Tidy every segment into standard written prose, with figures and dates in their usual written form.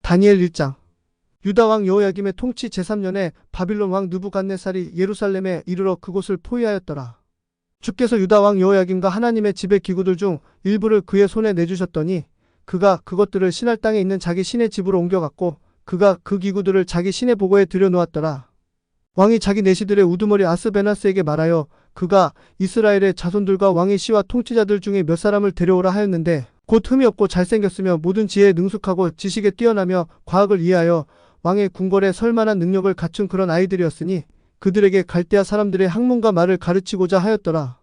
다니엘 1장. 유다 왕 여호야김의 통치 제3년에 바빌론 왕 느부갓네살이 예루살렘에 이르러 그곳을 포위하였더라. 주께서 유다 왕 여호야김과 하나님의 집의 기구들 중 일부를 그의 손에 내주셨더니 그가 그것들을 신할 땅에 있는 자기 신의 집으로 옮겨갔고 그가 그 기구들을 자기 신의 보고에 들여놓았더라. 왕이 자기 내시들의 우두머리 아스베나스에게 말하여 그가 이스라엘의 자손들과 왕의 시와 통치자들 중에 몇 사람을 데려오라 하였는데 곧 흠이 없고 잘생겼으며 모든 지혜에 능숙하고 지식에 뛰어나며 과학을 이해하여 왕의 궁궐에 설만한 능력을 갖춘 그런 아이들이었으니 그들에게 갈대아 사람들의 학문과 말을 가르치고자 하였더라.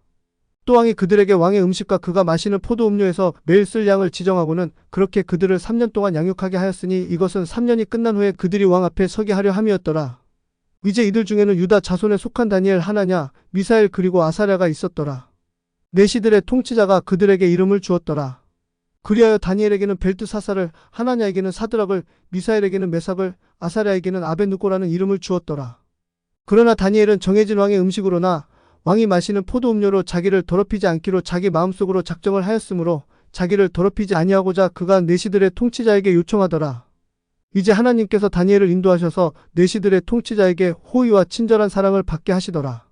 또 왕이 그들에게 왕의 음식과 그가 마시는 포도 음료에서 매일 쓸 양을 지정하고는 그렇게 그들을 3년 동안 양육하게 하였으니 이것은 3년이 끝난 후에 그들이 왕 앞에 서게 하려 함이었더라. 이제 이들 중에는 유다 자손에 속한 다니엘, 하나냐, 미사엘 그리고 아사랴가 있었더라. 내시들의 통치자가 그들에게 이름을 주었더라. 그리하여 다니엘에게는 벨드사살을, 하나냐에게는 사드락을, 미사엘에게는 메삭을, 아사랴에게는 아벤누고라는 이름을 주었더라. 그러나 다니엘은 정해진 왕의 음식으로나 왕이 마시는 포도 음료로 자기를 더럽히지 않기로 자기 마음속으로 작정을 하였으므로 자기를 더럽히지 아니하고자 그가 내시들의 통치자에게 요청하더라. 이제 하나님께서 다니엘을 인도하셔서 내시들의 통치자에게 호의와 친절한 사랑을 받게 하시더라.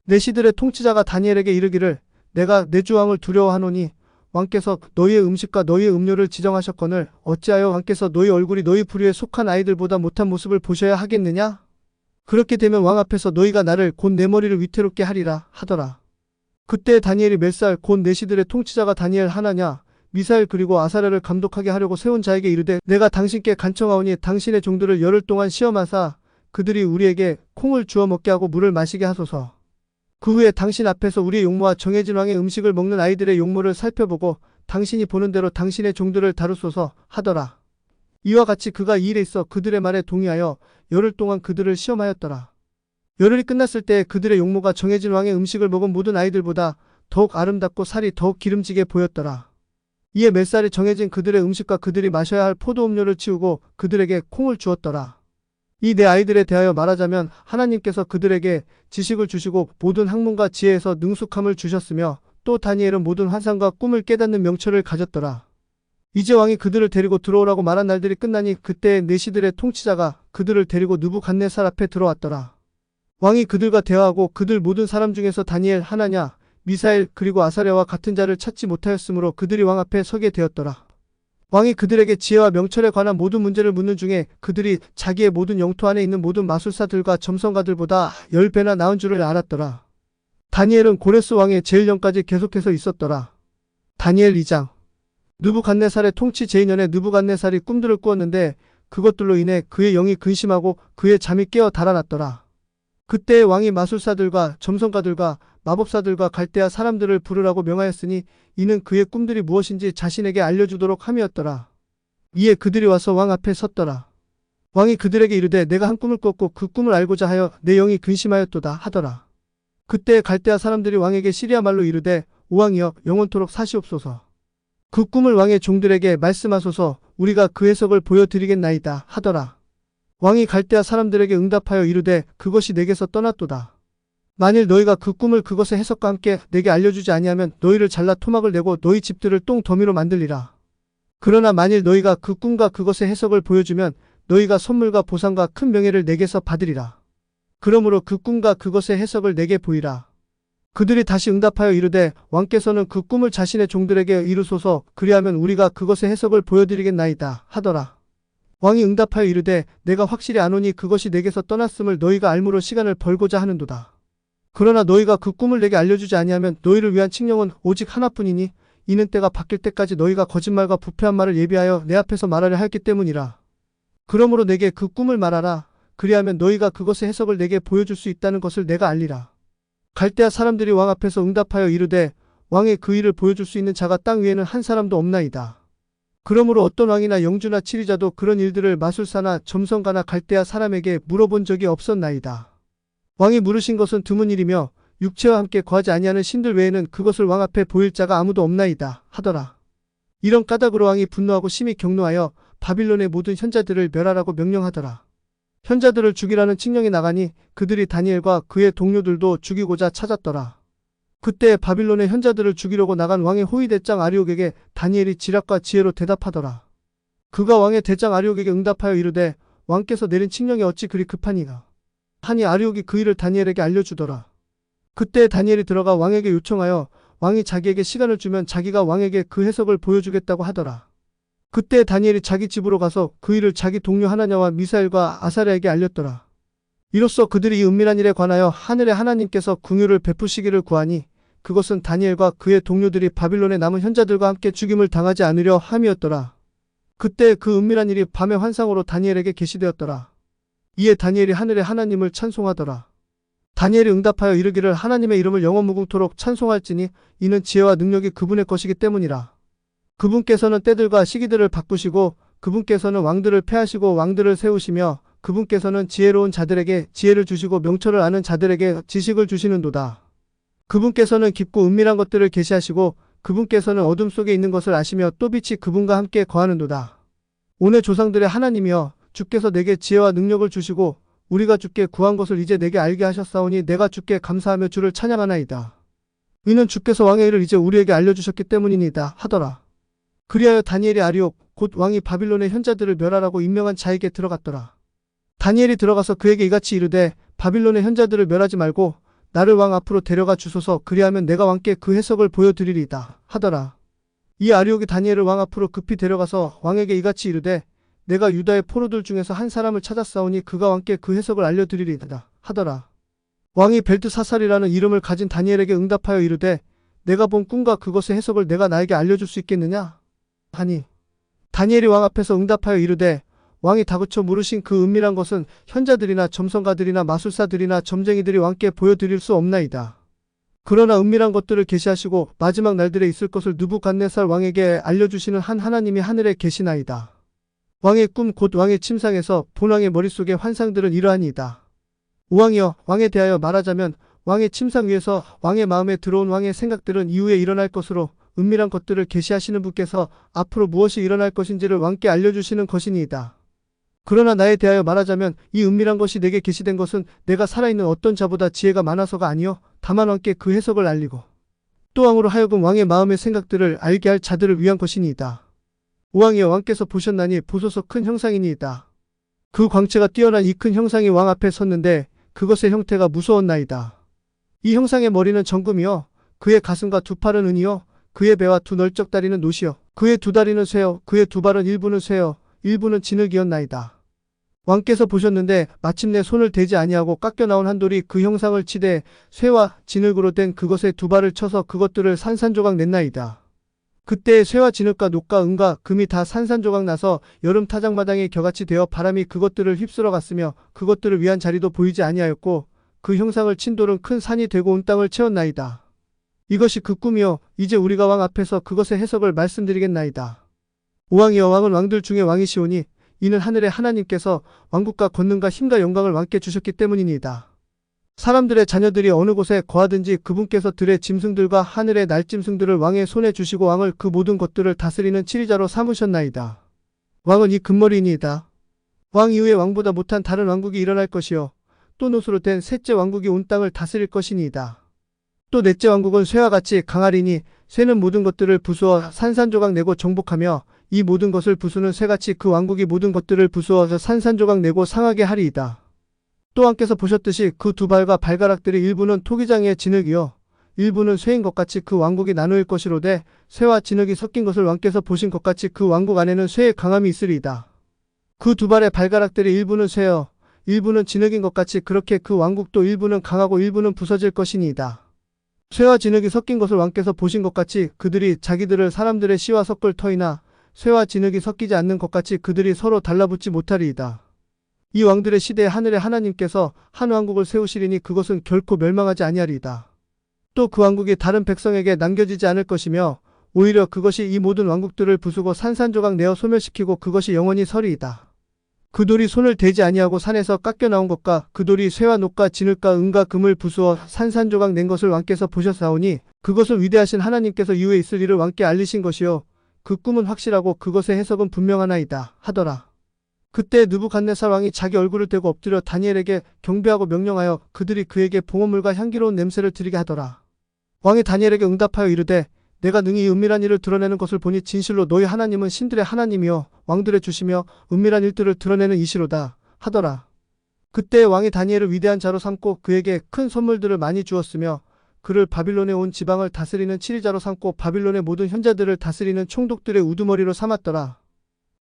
내시들의 통치자가 다니엘에게 이르기를 내가 내 주 왕을 두려워하노니 왕께서 너희의 음식과 너희의 음료를 지정하셨거늘 어찌하여 왕께서 너희 얼굴이 너희 부류에 속한 아이들보다 못한 모습을 보셔야 하겠느냐? 그렇게 되면 왕 앞에서 너희가 나를 곧 내 머리를 위태롭게 하리라 하더라. 그때 다니엘이 멜살 곧 내시들의 통치자가 다니엘, 하나냐, 미사엘 그리고 아사랴를 감독하게 하려고 세운 자에게 이르되 내가 당신께 간청하오니 당신의 종들을 열흘 동안 시험하사 그들이 우리에게 콩을 주어 먹게 하고 물을 마시게 하소서. 그 후에 당신 앞에서 우리의 용모와 정해진 왕의 음식을 먹는 아이들의 용모를 살펴보고 당신이 보는 대로 당신의 종들을 다루소서 하더라. 이와 같이 그가 이 일에 있어 그들의 말에 동의하여 열흘 동안 그들을 시험하였더라. 열흘이 끝났을 때 그들의 용모가 정해진 왕의 음식을 먹은 모든 아이들보다 더욱 아름답고 살이 더욱 기름지게 보였더라. 이에 멜살이 정해진 그들의 음식과 그들이 마셔야 할 포도 음료를 치우고 그들에게 콩을 주었더라. 이 네 아이들에 대하여 말하자면 하나님께서 그들에게 지식을 주시고 모든 학문과 지혜에서 능숙함을 주셨으며 또 다니엘은 모든 환상과 꿈을 깨닫는 명철을 가졌더라. 이제 왕이 그들을 데리고 들어오라고 말한 날들이 끝나니 그때 내시들의 통치자가 그들을 데리고 느부갓네살 앞에 들어왔더라. 왕이 그들과 대화하고 그들 모든 사람 중에서 다니엘, 하나냐, 미사엘 그리고 아사랴와 같은 자를 찾지 못하였으므로 그들이 왕 앞에 서게 되었더라. 왕이 그들에게 지혜와 명철에 관한 모든 문제를 묻는 중에 그들이 자기의 모든 영토 안에 있는 모든 마술사들과 점성가들보다 10배나 나은 줄을 알았더라. 다니엘은 고레스 왕의 제1년까지 계속해서 있었더라. 다니엘 2장. 느부갓네살의 통치 제2년에 느부갓네살이 꿈들을 꾸었는데 그것들로 인해 그의 영이 근심하고 그의 잠이 깨어 달아났더라. 그때 왕이 마술사들과 점성가들과 마법사들과 갈대아 사람들을 부르라고 명하였으니 이는 그의 꿈들이 무엇인지 자신에게 알려주도록 함이었더라. 이에 그들이 와서 왕 앞에 섰더라. 왕이 그들에게 이르되 내가 한 꿈을 꿨고 그 꿈을 알고자 하여 내 영이 근심하였도다 하더라. 그때 갈대아 사람들이 왕에게 시리아 말로 이르되 오왕이여 영원토록 사시옵소서. 그 꿈을 왕의 종들에게 말씀하소서. 우리가 그 해석을 보여드리겠나이다 하더라. 왕이 갈대아 사람들에게 응답하여 이르되 그것이 내게서 떠났도다. 만일 너희가 그 꿈을 그것의 해석과 함께 내게 알려주지 아니하면 너희를 잘라 토막을 내고 너희 집들을 똥 더미로 만들리라. 그러나 만일 너희가 그 꿈과 그것의 해석을 보여주면 너희가 선물과 보상과 큰 명예를 내게서 받으리라. 그러므로 그 꿈과 그것의 해석을 내게 보이라. 그들이 다시 응답하여 이르되 왕께서는 그 꿈을 자신의 종들에게 이루소서. 그리하면 우리가 그것의 해석을 보여드리겠나이다 하더라. 왕이 응답하여 이르되 내가 확실히 아노니 그것이 내게서 떠났음을 너희가 알므로 시간을 벌고자 하는도다. 그러나 너희가 그 꿈을 내게 알려주지 아니하면 너희를 위한 칙령은 오직 하나뿐이니 이는 때가 바뀔 때까지 너희가 거짓말과 부패한 말을 예비하여 내 앞에서 말하려 하였기 때문이라. 그러므로 내게 그 꿈을 말하라. 그리하면 너희가 그것의 해석을 내게 보여줄 수 있다는 것을 내가 알리라. 갈대아 사람들이 왕 앞에서 응답하여 이르되 왕의 그 일을 보여줄 수 있는 자가 땅 위에는 한 사람도 없나이다. 그러므로 어떤 왕이나 영주나 치리자도 그런 일들을 마술사나 점성가나 갈대아 사람에게 물어본 적이 없었나이다. 왕이 물으신 것은 드문 일이며 육체와 함께 거하지 아니하는 신들 외에는 그것을 왕 앞에 보일 자가 아무도 없나이다 하더라. 이런 까닭으로 왕이 분노하고 심히 경노하여 바빌론의 모든 현자들을 멸하라고 명령하더라. 현자들을 죽이라는 칙령이 나가니 그들이 다니엘과 그의 동료들도 죽이고자 찾았더라. 그때 바빌론의 현자들을 죽이려고 나간 왕의 호위대장 아리옥에게 다니엘이 지략과 지혜로 대답하더라. 그가 왕의 대장 아리옥에게 응답하여 이르되 왕께서 내린 칙령이 어찌 그리 급하니가 하니 아리옥이 그 일을 다니엘에게 알려주더라. 그때 다니엘이 들어가 왕에게 요청하여 왕이 자기에게 시간을 주면 자기가 왕에게 그 해석을 보여주겠다고 하더라. 그때 다니엘이 자기 집으로 가서 그 일을 자기 동료 하나냐와 미사엘과 아사랴에게 알렸더라. 이로써 그들이 이 은밀한 일에 관하여 하늘의 하나님께서 긍휼을 베푸시기를 구하니 그것은 다니엘과 그의 동료들이 바빌론에 남은 현자들과 함께 죽임을 당하지 않으려 함이었더라. 그때 그 은밀한 일이 밤의 환상으로 다니엘에게 계시되었더라. 이에 다니엘이 하늘의 하나님을 찬송하더라. 다니엘이 응답하여 이르기를 하나님의 이름을 영원무궁토록 찬송할지니 이는 지혜와 능력이 그분의 것이기 때문이라. 그분께서는 때들과 시기들을 바꾸시고 그분께서는 왕들을 패하시고 왕들을 세우시며 그분께서는 지혜로운 자들에게 지혜를 주시고 명철을 아는 자들에게 지식을 주시는도다. 그분께서는 깊고 은밀한 것들을 계시하시고 그분께서는 어둠 속에 있는 것을 아시며 또 빛이 그분과 함께 거하는도다. 오늘 조상들의 하나님이여 주께서 내게 지혜와 능력을 주시고 우리가 주께 구한 것을 이제 내게 알게 하셨사오니 내가 주께 감사하며 주를 찬양하나이다. 이는 주께서 왕의 일을 이제 우리에게 알려주셨기 때문이니이다 하더라. 그리하여 다니엘이 아리옥 곧 왕이 바빌론의 현자들을 멸하라고 임명한 자에게 들어갔더라. 다니엘이 들어가서 그에게 이같이 이르되 바빌론의 현자들을 멸하지 말고 나를 왕 앞으로 데려가 주소서. 그리하면 내가 왕께 그 해석을 보여드리리이다 하더라. 이 아리옥이 다니엘을 왕 앞으로 급히 데려가서 왕에게 이같이 이르되 내가 유다의 포로들 중에서 한 사람을 찾았사오니 그가 왕께 그 해석을 알려드리리이다 하더라. 왕이 벨드사살이라는 이름을 가진 다니엘에게 응답하여 이르되 내가 본 꿈과 그것의 해석을 내가 나에게 알려줄 수 있겠느냐 하니 다니엘이 왕 앞에서 응답하여 이르되 왕이 다그쳐 물으신 그 은밀한 것은 현자들이나 점성가들이나 마술사들이나 점쟁이들이 왕께 보여드릴 수 없나이다. 그러나 은밀한 것들을 계시하시고 마지막 날들에 있을 것을 느부갓네살 왕에게 알려주시는 한 하나님이 하늘에 계시나이다. 왕의 꿈 곧 왕의 침상에서 본 왕의 머릿속의 환상들은 이러하니이다. 오왕이여 왕에 대하여 말하자면 왕의 침상 위에서 왕의 마음에 들어온 왕의 생각들은 이후에 일어날 것으로 은밀한 것들을 계시하시는 분께서 앞으로 무엇이 일어날 것인지를 왕께 알려주시는 것이니이다. 그러나 나에 대하여 말하자면 이 은밀한 것이 내게 계시된 것은 내가 살아있는 어떤 자보다 지혜가 많아서가 아니요 다만 왕께 그 해석을 알리고 또 왕으로 하여금 왕의 마음의 생각들을 알게 할 자들을 위한 것이니이다. 오왕이여 왕께서 보셨나니 보소서 큰 형상이니이다. 그 광채가 뛰어난 이 큰 형상이 왕 앞에 섰는데 그것의 형태가 무서웠나이다. 이 형상의 머리는 정금이요 그의 가슴과 두 팔은 은이요 그의 배와 두 널쩍 다리는 노시요 그의 두 다리는 쇠요 그의 두 발은 일부는 쇠요 일부는 진흙이었나이다. 왕께서 보셨는데 마침내 손을 대지 아니하고 깎여 나온 한 돌이 그 형상을 치되 쇠와 진흙으로 된 그것의 두 발을 쳐서 그것들을 산산조각 냈나이다. 그때 쇠와 진흙과 녹과 은과 금이 다 산산조각 나서 여름 타작마당에 겨같이 되어 바람이 그것들을 휩쓸어 갔으며 그것들을 위한 자리도 보이지 아니하였고 그 형상을 친 돌은 큰 산이 되고 온 땅을 채웠나이다. 이것이 그 꿈이요 이제 우리가 왕 앞에서 그것의 해석을 말씀드리겠나이다. 오왕이여 왕은 왕들 중에 왕이시오니 이는 하늘의 하나님께서 왕국과 권능과 힘과 영광을 왕께 주셨기 때문이니이다. 사람들의 자녀들이 어느 곳에 거하든지 그분께서 들의 짐승들과 하늘의 날짐승들을 왕의 손에 주시고 왕을 그 모든 것들을 다스리는 치리자로 삼으셨나이다. 왕은 이 금머리이니이다. 왕 이후에 왕보다 못한 다른 왕국이 일어날 것이요 또 노수로 된 셋째 왕국이 온 땅을 다스릴 것이니이다. 또 넷째 왕국은 쇠와 같이 강하리니 쇠는 모든 것들을 부수어 산산조각 내고 정복하며 이 모든 것을 부수는 쇠같이 그 왕국이 모든 것들을 부수어서 산산조각 내고 상하게 하리이다. 또 왕께서 보셨듯이 그 두 발과 발가락들이 일부는 토기장의 진흙이요 일부는 쇠인 것 같이 그 왕국이 나누일 것이로되 쇠와 진흙이 섞인 것을 왕께서 보신 것 같이 그 왕국 안에는 쇠의 강함이 있으리이다. 그 두 발의 발가락들이 일부는 쇠요 일부는 진흙인 것 같이 그렇게 그 왕국도 일부는 강하고 일부는 부서질 것이니이다. 쇠와 진흙이 섞인 것을 왕께서 보신 것 같이 그들이 자기들을 사람들의 씨와 섞을 터이나 쇠와 진흙이 섞이지 않는 것 같이 그들이 서로 달라붙지 못하리이다. 이 왕들의 시대에 하늘의 하나님께서 한 왕국을 세우시리니 그것은 결코 멸망하지 아니하리이다. 또 그 왕국이 다른 백성에게 남겨지지 않을 것이며 오히려 그것이 이 모든 왕국들을 부수고 산산조각 내어 소멸시키고 그것이 영원히 서리이다. 그 돌이 손을 대지 아니하고 산에서 깎여 나온 것과 그 돌이 쇠와 녹과 진흙과 은과 금을 부수어 산산조각 낸 것을 왕께서 보셨사오니 그것은 위대하신 하나님께서 이후에 있을 일을 왕께 알리신 것이요 그 꿈은 확실하고 그것의 해석은 분명하나이다 하더라. 그때 느부갓네살 왕이 자기 얼굴을 대고 엎드려 다니엘에게 경배하고 명령하여 그들이 그에게 봉헌물과 향기로운 냄새를 드리게 하더라. 왕이 다니엘에게 응답하여 이르되 내가 능히 이 은밀한 일을 드러내는 것을 보니 진실로 너희 하나님은 신들의 하나님이여 왕들의 주시며 은밀한 일들을 드러내는 이시로다 하더라. 그때 왕이 다니엘을 위대한 자로 삼고 그에게 큰 선물들을 많이 주었으며 그를 바빌론에 온 지방을 다스리는 치리자로 삼고 바빌론의 모든 현자들을 다스리는 총독들의 우두머리로 삼았더라.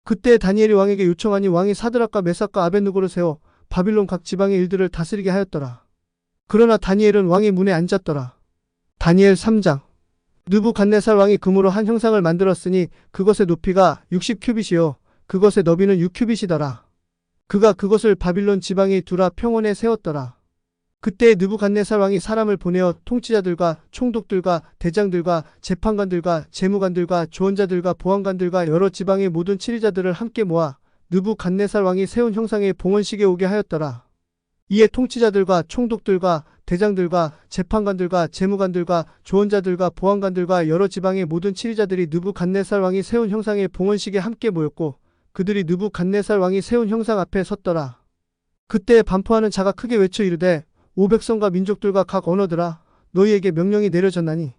그때 다니엘이 왕에게 요청하니 왕이 사드락과 메삭과 아벳느고를 세워 바빌론 각 지방의 일들을 다스리게 하였더라. 그러나 다니엘은 왕의 문에 앉았더라. 다니엘 3장. 느부갓네살 왕이 금으로 한 형상을 만들었으니 그것의 높이가 60큐빗이요 그것의 너비는 6큐빗이더라. 그가 그것을 바빌론 지방의 두라 평원에 세웠더라. 그때 느부갓네살 왕이 사람을 보내어 통치자들과 총독들과 대장들과 재판관들과 재무관들과 조언자들과 보안관들과 여러 지방의 모든 치리자들을 함께 모아 느부갓네살 왕이 세운 형상의 봉헌식에 오게 하였더라. 이에 통치자들과 총독들과 대장들과 재판관들과 재무관들과 조언자들과 보안관들과 여러 지방의 모든 치리자들이 느부갓네살 왕이 세운 형상의 봉헌식에 함께 모였고 그들이 느부갓네살 왕이 세운 형상 앞에 섰더라. 그때 반포하는 자가 크게 외쳐 이르되 오 백성과 민족들과 각 언어들아 너희에게 명령이 내려졌나니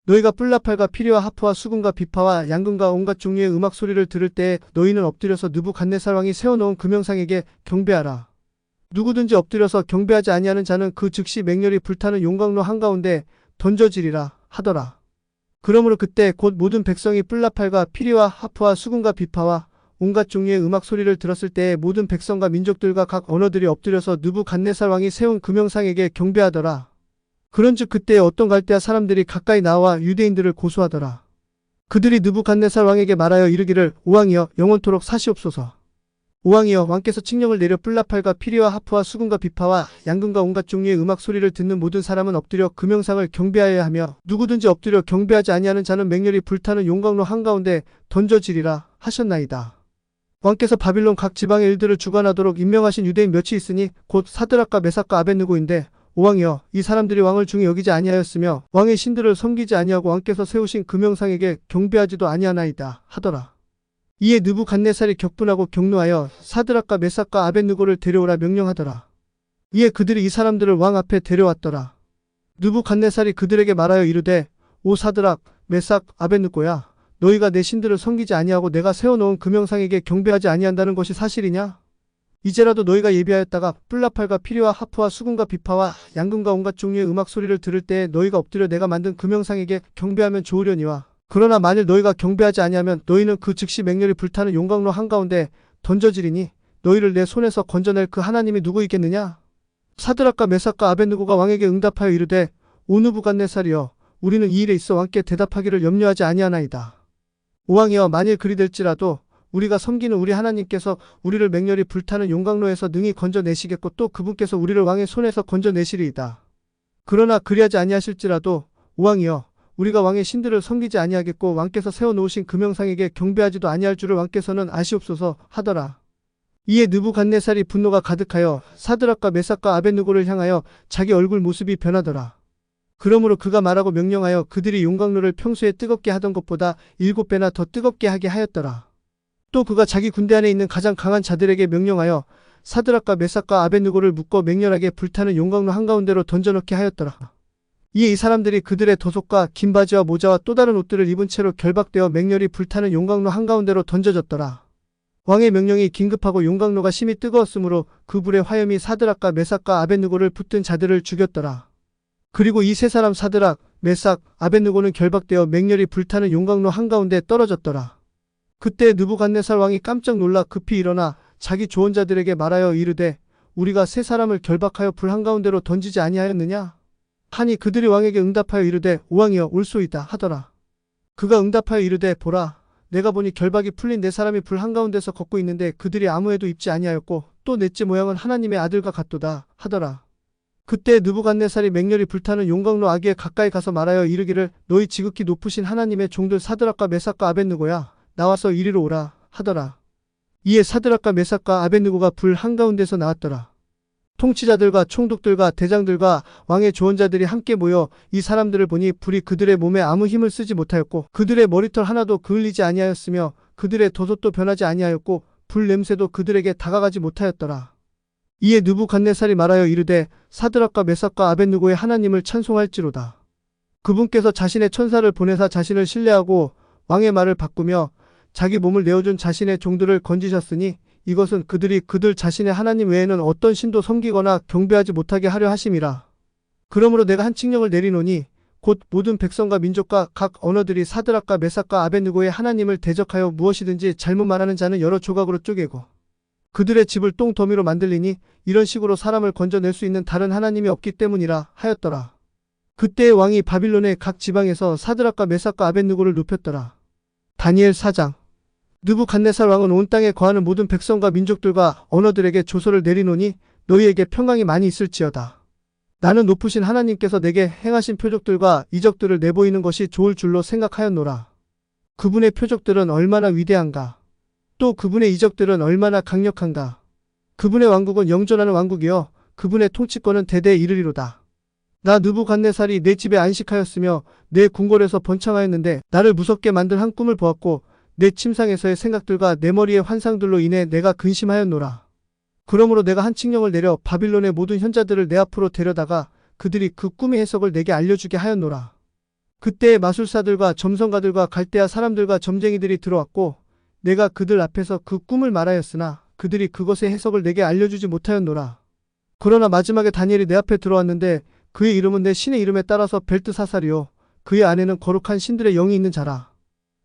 너희가 뿔나팔과 피리와 하프와 수금과 비파와 양금과 온갖 종류의 음악 소리를 들을 때에 너희는 엎드려서 느부갓네살 왕이 세워놓은 금형상에게 경배하라. 누구든지 엎드려서 경배하지 아니하는 자는 그 즉시 맹렬히 불타는 용광로 한가운데 던져지리라 하더라. 그러므로 그때 곧 모든 백성이 뿔나팔과 피리와 하프와 수금과 비파와 온갖 종류의 음악 소리를 들었을 때에 모든 백성과 민족들과 각 언어들이 엎드려서 느부갓네살 왕이 세운 금형상에게 경배하더라. 그런즉 그때에 어떤 갈대아 사람들이 가까이 나와 유대인들을 고소하더라. 그들이 느부갓네살 왕에게 말하여 이르기를 오왕이여 영원토록 사시옵소서. 오왕이여 왕께서 칙령을 내려 뿔나팔과 피리와 하프와 수금과 비파와 양금과 온갖 종류의 음악 소리를 듣는 모든 사람은 엎드려 금형상을 경배하여야 하며 누구든지 엎드려 경배하지 아니하는 자는 맹렬히 불타는 용광로 한가운데 던져지리라 하셨나이다. 왕께서 바빌론 각 지방의 일들을 주관하도록 임명하신 유대인 몇이 있으니 곧 사드락과 메삭과 아벳느고인데 오왕이여 이 사람들이 왕을 중히 여기지 아니하였으며 왕의 신들을 섬기지 아니하고 왕께서 세우신 금형상에게 경배하지도 아니하나이다 하더라. 이에 느부갓네살이 격분하고 경노하여 사드락과 메삭과 아벳느고를 데려오라 명령하더라. 이에 그들이 이 사람들을 왕 앞에 데려왔더라. 느부갓네살이 그들에게 말하여 이르되 오 사드락 메삭 아벳느고야 너희가 내 신들을 섬기지 아니하고 내가 세워놓은 금형상에게 경배하지 아니한다는 것이 사실이냐? 이제라도 너희가 예비하였다가 뿔나팔과 피리와 하프와 수금과 비파와 양금과 온갖 종류의 음악 소리를 들을 때에 너희가 엎드려 내가 만든 금형상에게 경배하면 좋으려니와 그러나 만일 너희가 경배하지 아니하면 너희는 그 즉시 맹렬히 불타는 용광로 한가운데 던져지리니 너희를 내 손에서 건져낼 그 하나님이 누구이겠느냐? 사드락과 메삭과 아벳느고가 왕에게 응답하여 이르되 오 느부갓네살이여 우리는 이 일에 있어 왕께 대답하기를 염려하지 아니하나이다. 오왕이여 만일 그리 될지라도 우리가 섬기는 우리 하나님께서 우리를 맹렬히 불타는 용광로에서 능히 건져내시겠고 또 그분께서 우리를 왕의 손에서 건져내시리이다. 그러나 그리하지 아니하실지라도 오왕이여 우리가 왕의 신들을 섬기지 아니하겠고 왕께서 세워놓으신 금형상에게 경배하지도 아니할 줄을 왕께서는 아시옵소서 하더라. 이에 느부갓네살이 분노가 가득하여 사드락과 메삭과 아벳느고를 향하여 자기 얼굴 모습이 변하더라. 그러므로 그가 말하고 명령하여 그들이 용광로를 평소에 뜨겁게 하던 것보다 7배나 더 뜨겁게 하게 하였더라. 또 그가 자기 군대 안에 있는 가장 강한 자들에게 명령하여 사드락과 메삭과 아벳느고를 묶어 맹렬하게 불타는 용광로 한가운데로 던져넣게 하였더라. 이에 이 사람들이 그들의 도속과 긴 바지와 모자와 또 다른 옷들을 입은 채로 결박되어 맹렬히 불타는 용광로 한가운데로 던져졌더라. 왕의 명령이 긴급하고 용광로가 심히 뜨거웠으므로 그 불의 화염이 사드락과 메삭과 아벳느고를 붙든 자들을 죽였더라. 그리고 이 세 사람 사드락, 메삭, 아벳느고는 결박되어 맹렬히 불타는 용광로 한가운데 떨어졌더라. 그때 느부갓네살 왕이 깜짝 놀라 급히 일어나 자기 조언자들에게 말하여 이르되 우리가 세 사람을 결박하여 불 한가운데로 던지지 아니하였느냐? 하니 그들이 왕에게 응답하여 이르되 오왕이여 올소이다 하더라. 그가 응답하여 이르되 보라 내가 보니 결박이 풀린 네 사람이 불 한가운데서 걷고 있는데 그들이 아무 해도 입지 아니하였고 또 넷째 모양은 하나님의 아들과 같도다 하더라. 그때 느부갓네살이 맹렬히 불타는 용광로 아기에 가까이 가서 말하여 이르기를 너희 지극히 높으신 하나님의 종들 사드락과 메삭과 아벳느고야 나와서 이리로 오라 하더라. 이에 사드락과 메삭과 아벳느고가 불 한가운데서 나왔더라. 통치자들과 총독들과 대장들과 왕의 조언자들이 함께 모여 이 사람들을 보니 불이 그들의 몸에 아무 힘을 쓰지 못하였고 그들의 머리털 하나도 그을리지 아니하였으며 그들의 도솥도 변하지 아니하였고 불 냄새도 그들에게 다가가지 못하였더라. 이에 느부갓네살이 말하여 이르되 사드락과 메삭과 아벳느고의 하나님을 찬송할지로다. 그분께서 자신의 천사를 보내사 자신을 신뢰하고 왕의 말을 바꾸며 자기 몸을 내어준 자신의 종들을 건지셨으니 이것은 그들이 그들 자신의 하나님 외에는 어떤 신도 섬기거나 경배하지 못하게 하려 하심이라. 그러므로 내가 한 칙령을 내리노니 곧 모든 백성과 민족과 각 언어들이 사드락과 메삭과 아벳느고의 하나님을 대적하여 무엇이든지 잘못 말하는 자는 여러 조각으로 쪼개고 그들의 집을 똥더미로 만들리니 이런 식으로 사람을 건져낼 수 있는 다른 하나님이 없기 때문이라 하였더라. 그때의 왕이 바빌론의 각 지방에서 사드락과 메삭과 아벳느고를 눕혔더라. 다니엘 4장. 느부갓네살 왕은 온 땅에 거하는 모든 백성과 민족들과 언어들에게 조서를 내리노니 너희에게 평강이 많이 있을지어다. 나는 높으신 하나님께서 내게 행하신 표적들과 이적들을 내보이는 것이 좋을 줄로 생각하였노라. 그분의 표적들은 얼마나 위대한가. 또 그분의 이적들은 얼마나 강력한가. 그분의 왕국은 영존하는 왕국이요 그분의 통치권은 대대에 이르리로다. 나 느부갓네살이 내 집에 안식하였으며 내 궁궐에서 번창하였는데 나를 무섭게 만든 한 꿈을 보았고 내 침상에서의 생각들과 내 머리의 환상들로 인해 내가 근심하였노라. 그러므로 내가 한 칙령을 내려 바빌론의 모든 현자들을 내 앞으로 데려다가 그들이 그 꿈의 해석을 내게 알려주게 하였노라. 그때의 마술사들과 점성가들과 갈대아 사람들과 점쟁이들이 들어왔고 내가 그들 앞에서 그 꿈을 말하였으나 그들이 그것의 해석을 내게 알려주지 못하였노라. 그러나 마지막에 다니엘이 내 앞에 들어왔는데 그의 이름은 내 신의 이름에 따라서 벨드사살이요 그의 안에는 거룩한 신들의 영이 있는 자라.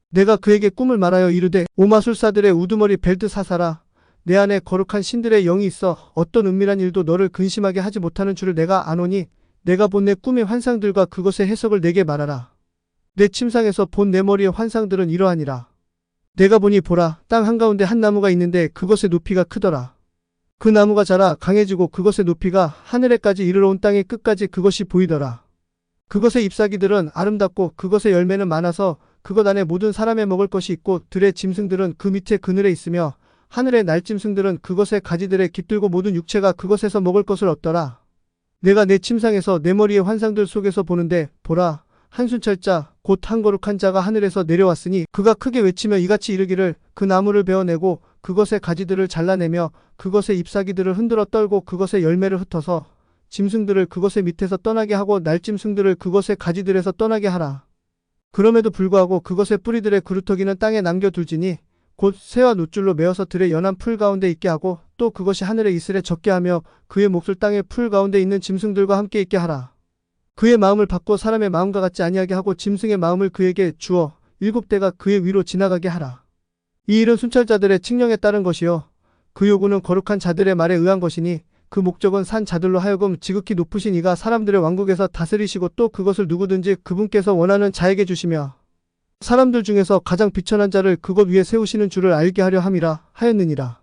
내가 그에게 꿈을 말하여 이르되 오 마술사들의 우두머리 벨드사살아 내 안에 거룩한 신들의 영이 있어 어떤 은밀한 일도 너를 근심하게 하지 못하는 줄을 내가 아노니 내가 본 내 꿈의 환상들과 그것의 해석을 내게 말하라. 내 침상에서 본 내 머리의 환상들은 이러하니라. 내가 보니 보라 땅 한가운데 한 나무가 있는데 그것의 높이가 크더라. 그 나무가 자라 강해지고 그것의 높이가 하늘에까지 이르러 온 땅의 끝까지 그것이 보이더라. 그것의 잎사귀들은 아름답고 그것의 열매는 많아서 그것 안에 모든 사람의 먹을 것이 있고 들의 짐승들은 그 밑에 그늘에 있으며 하늘의 날짐승들은 그것의 가지들에 깃들고 모든 육체가 그것에서 먹을 것을 얻더라. 내가 내 침상에서 내 머리의 환상들 속에서 보는데 보라 한 순찰자 곧 한 거룩한 자가 하늘에서 내려왔으니 그가 크게 외치며 이같이 이르기를 그 나무를 베어내고 그것의 가지들을 잘라내며 그것의 잎사귀들을 흔들어 떨고 그것의 열매를 흩어서 짐승들을 그것의 밑에서 떠나게 하고 날짐승들을 그것의 가지들에서 떠나게 하라. 그럼에도 불구하고 그것의 뿌리들의 그루터기는 땅에 남겨둘지니 곧 새와 놋줄로 메어서 들의 연한 풀 가운데 있게 하고 또 그것이 하늘의 이슬에 젖게 하며 그의 몫을 땅의 풀 가운데 있는 짐승들과 함께 있게 하라. 그의 마음을 바꿔 사람의 마음과 같지 아니하게 하고 짐승의 마음을 그에게 주어 7대가 그의 위로 지나가게 하라. 이 일은 순찰자들의 칙령에 따른 것이요 그 요구는 거룩한 자들의 말에 의한 것이니 그 목적은 산 자들로 하여금 지극히 높으신 이가 사람들의 왕국에서 다스리시고 또 그것을 누구든지 그분께서 원하는 자에게 주시며 사람들 중에서 가장 비천한 자를 그것 위에 세우시는 줄을 알게 하려 함이라 하였느니라.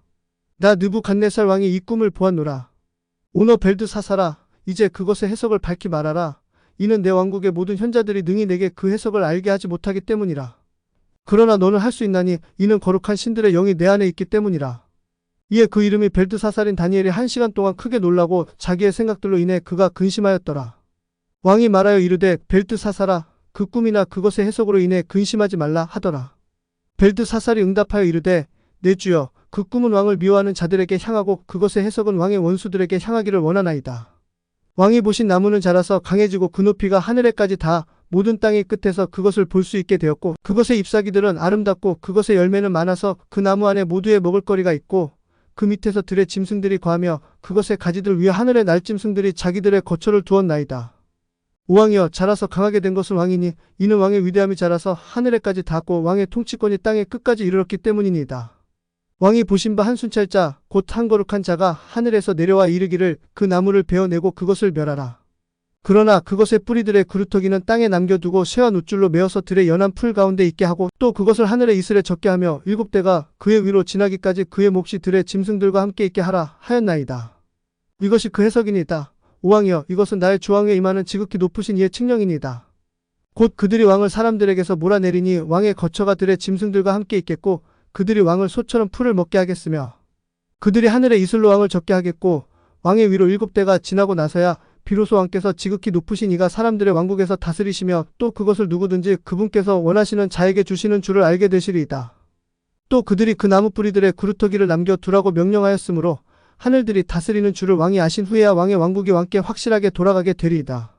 나 느부갓네살 왕이 이 꿈을 보았노라. 오너 벨드사살아 이제 그것의 해석을 밝히 말하라. 이는 내 왕국의 모든 현자들이 능히 내게 그 해석을 알게 하지 못하기 때문이라. 그러나 너는 할 수 있나니 이는 거룩한 신들의 영이 내 안에 있기 때문이라. 이에 그 이름이 벨드사살인 다니엘이 1시간 동안 크게 놀라고 자기의 생각들로 인해 그가 근심하였더라. 왕이 말하여 이르되 벨드사살아 그 꿈이나 그것의 해석으로 인해 근심하지 말라 하더라. 벨드사살이 응답하여 이르되 내 주여 그 꿈은 왕을 미워하는 자들에게 향하고 그것의 해석은 왕의 원수들에게 향하기를 원하나이다. 왕이 보신 나무는 자라서 강해지고 그 높이가 하늘에까지 다 모든 땅의 끝에서 그것을 볼 수 있게 되었고 그것의 잎사귀들은 아름답고 그것의 열매는 많아서 그 나무 안에 모두의 먹을거리가 있고 그 밑에서 들의 짐승들이 거하며 그것의 가지들 위에 하늘의 날짐승들이 자기들의 거처를 두었나이다. 오왕이여 자라서 강하게 된 것은 왕이니 이는 왕의 위대함이 자라서 하늘에까지 닿았고 왕의 통치권이 땅의 끝까지 이르렀기 때문이니이다. 왕이 보신 바 한 순찰자 곧 한 거룩한 자가 하늘에서 내려와 이르기를 그 나무를 베어내고 그것을 멸하라. 그러나 그것의 뿌리들의 그루터기는 땅에 남겨두고 쇠와 놋줄로 메어서 들의 연한 풀 가운데 있게 하고 또 그것을 하늘의 이슬에 젖게 하며 7대가 그의 위로 지나기까지 그의 몫이 들의 짐승들과 함께 있게 하라 하였나이다. 이것이 그 해석이니이다. 오왕이여 이것은 나의 주왕에 임하는 지극히 높으신 이의 칙령이니이다. 곧 그들이 왕을 사람들에게서 몰아내리니 왕의 거처가 들의 짐승들과 함께 있겠고 그들이 왕을 소처럼 풀을 먹게 하겠으며 그들이 하늘의 이슬로 왕을 젖게 하겠고 왕의 위로 7대가 지나고 나서야 비로소 왕께서 지극히 높으신 이가 사람들의 왕국에서 다스리시며 또 그것을 누구든지 그분께서 원하시는 자에게 주시는 줄을 알게 되시리이다. 또 그들이 그 나무 뿌리들의 그루터기를 남겨두라고 명령하였으므로 하늘들이 다스리는 줄을 왕이 아신 후에야 왕의 왕국이 왕께 확실하게 돌아가게 되리이다.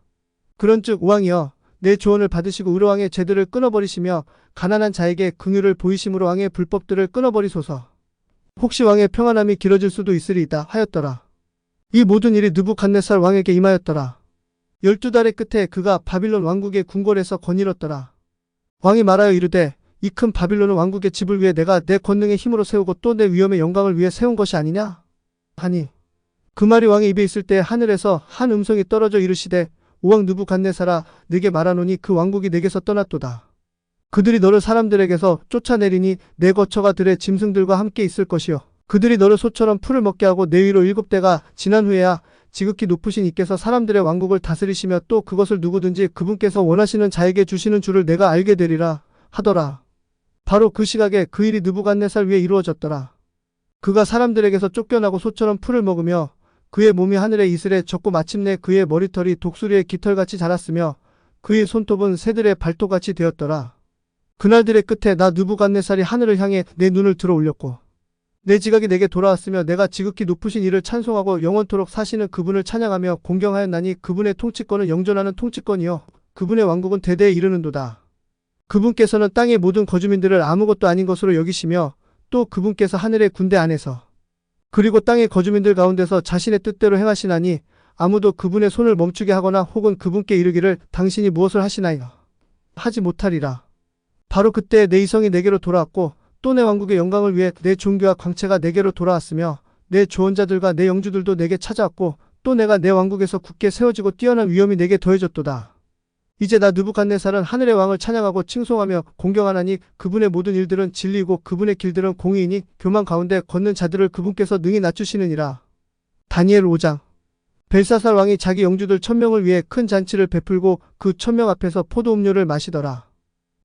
그런즉 오왕이여 내 조언을 받으시고 의로왕의 제들을 끊어버리시며 가난한 자에게 긍휼을 보이심으로 왕의 불법들을 끊어버리소서. 혹시 왕의 평안함이 길어질 수도 있으리이다 하였더라. 이 모든 일이 느부갓네살 왕에게 임하였더라. 12달의 끝에 그가 바빌론 왕국의 궁궐에서 거닐었더라. 왕이 말하여 이르되 이 큰 바빌론은 왕국의 집을 위해 내가 내 권능의 힘으로 세우고 또 내 위엄의 영광을 위해 세운 것이 아니냐 하니 그 말이 왕의 입에 있을 때 하늘에서 한 음성이 떨어져 이르시되 오왕 느부갓네살아 네게 말하노니 그 왕국이 내게서 떠났도다. 그들이 너를 사람들에게서 쫓아내리니 내 거처가 들의 짐승들과 함께 있을 것이요 그들이 너를 소처럼 풀을 먹게 하고 내 위로 7대가 지난 후에야 지극히 높으신 이께서 사람들의 왕국을 다스리시며 또 그것을 누구든지 그분께서 원하시는 자에게 주시는 줄을 내가 알게 되리라 하더라. 바로 그 시각에 그 일이 느부갓네살 위에 이루어졌더라. 그가 사람들에게서 쫓겨나고 소처럼 풀을 먹으며 그의 몸이 하늘의 이슬에 젖고 마침내 그의 머리털이 독수리의 깃털같이 자랐으며 그의 손톱은 새들의 발톱같이 되었더라. 그날들의 끝에 나 느부갓네살이 하늘을 향해 내 눈을 들어 올렸고 내 지각이 내게 돌아왔으며 내가 지극히 높으신 이를 찬송하고 영원토록 사시는 그분을 찬양하며 공경하였나니 그분의 통치권은 영존하는 통치권이요 그분의 왕국은 대대에 이르는도다. 그분께서는 땅의 모든 거주민들을 아무것도 아닌 것으로 여기시며 또 그분께서 하늘의 군대 안에서 그리고 땅의 거주민들 가운데서 자신의 뜻대로 행하시나니 아무도 그분의 손을 멈추게 하거나 혹은 그분께 이르기를 당신이 무엇을 하시나이까 하지 못하리라. 바로 그때 내 이성이 내게로 돌아왔고 또 내 왕국의 영광을 위해 내 존귀와 광채가 내게로 돌아왔으며 내 조언자들과 내 영주들도 내게 찾아왔고 또 내가 내 왕국에서 굳게 세워지고 뛰어난 위엄이 내게 더해졌도다. 이제 나 느부갓네살은 하늘의 왕을 찬양하고 칭송하며 공경하나니 그분의 모든 일들은 진리이고 그분의 길들은 공의이니 교만 가운데 걷는 자들을 그분께서 능히 낮추시느니라. 다니엘 5장. 벨사살 왕이 자기 영주들 1000명을 위해 큰 잔치를 베풀고 그 1000명 앞에서 포도음료를 마시더라.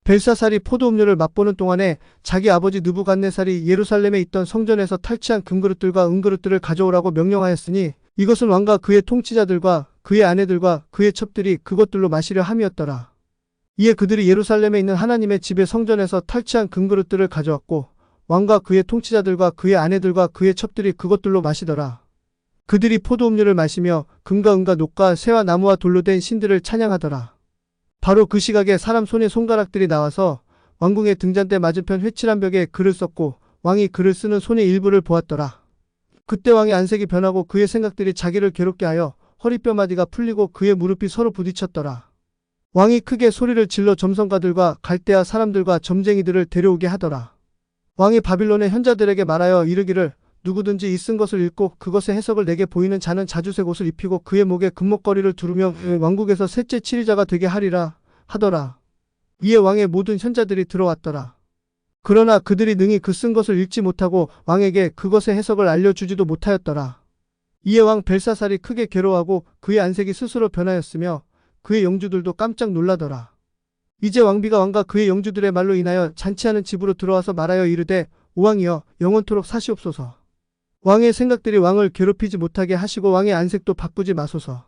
벨사살이 포도음료를 맛보는 동안에 자기 아버지 느부갓네살이 예루살렘에 있던 성전에서 탈취한 금그릇들과 은그릇들을 가져오라고 명령하였으니 이것은 왕과 그의 통치자들과 그의 아내들과 그의 첩들이 그것들로 마시려 함이었더라. 이에 그들이 예루살렘에 있는 하나님의 집의 성전에서 탈취한 금그릇들을 가져왔고 왕과 그의 통치자들과 그의 아내들과 그의 첩들이 그것들로 마시더라. 그들이 포도음료를 마시며 금과 은과 녹과 새와 나무와 돌로 된 신들을 찬양하더라. 바로 그 시각에 사람 손의 손가락들이 나와서 왕궁의 등잔대 맞은편 회칠한 벽에 글을 썼고 왕이 글을 쓰는 손의 일부를 보았더라. 그때 왕의 안색이 변하고 그의 생각들이 자기를 괴롭게 하여 허리뼈마디가 풀리고 그의 무릎이 서로 부딪혔더라. 왕이 크게 소리를 질러 점성가들과 갈대아 사람들과 점쟁이들을 데려오게 하더라. 왕이 바빌론의 현자들에게 말하여 이르기를 누구든지 이 쓴 것을 읽고 그것의 해석을 내게 보이는 자는 자주색 옷을 입히고 그의 목에 금목걸이를 두르며 왕국에서 셋째 치리자가 되게 하리라 하더라. 이에 왕의 모든 현자들이 들어왔더라. 그러나 그들이 능히 그 쓴 것을 읽지 못하고 왕에게 그것의 해석을 알려주지도 못하였더라. 이에 왕 벨사살이 크게 괴로워하고 그의 안색이 스스로 변하였으며 그의 영주들도 깜짝 놀라더라. 이제 왕비가 왕과 그의 영주들의 말로 인하여 잔치하는 집으로 들어와서 말하여 이르되 오왕이여 영원토록 사시옵소서. 왕의 생각들이 왕을 괴롭히지 못하게 하시고 왕의 안색도 바꾸지 마소서.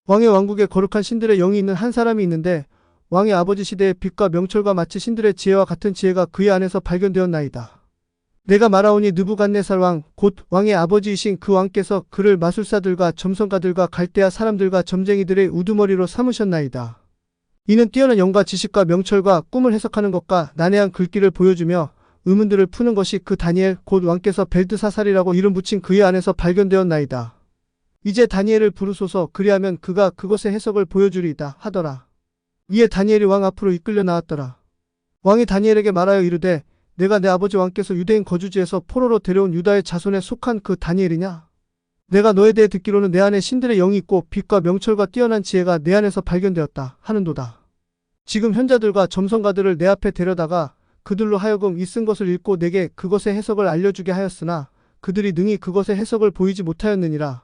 왕의 왕국에 거룩한 신들의 영이 있는 한 사람이 있는데 왕의 아버지 시대의 빛과 명철과 마치 신들의 지혜와 같은 지혜가 그의 안에서 발견되었나이다. 내가 말하오니 느부갓네살 왕 곧 왕의 아버지이신 그 왕께서 그를 마술사들과 점성가들과 갈대아 사람들과 점쟁이들의 우두머리로 삼으셨나이다. 이는 뛰어난 영과 지식과 명철과 꿈을 해석하는 것과 난해한 글귀를 보여주며 의문들을 푸는 것이 그 다니엘 곧 왕께서 벨드사살이라고 이름 붙인 그의 안에서 발견되었나이다. 이제 다니엘을 부르소서. 그리하면 그가 그것의 해석을 보여주리이다 하더라. 이에 다니엘이 왕 앞으로 이끌려 나왔더라. 왕이 다니엘에게 말하여 이르되 내가 내 아버지 왕께서 유대인 거주지에서 포로로 데려온 유다의 자손에 속한 그 다니엘이냐? 내가 너에 대해 듣기로는 내 안에 신들의 영이 있고 빛과 명철과 뛰어난 지혜가 내 안에서 발견되었다 하는도다. 지금 현자들과 점성가들을 내 앞에 데려다가 그들로 하여금 이 쓴 것을 읽고 내게 그것의 해석을 알려주게 하였으나 그들이 능히 그것의 해석을 보이지 못하였느니라.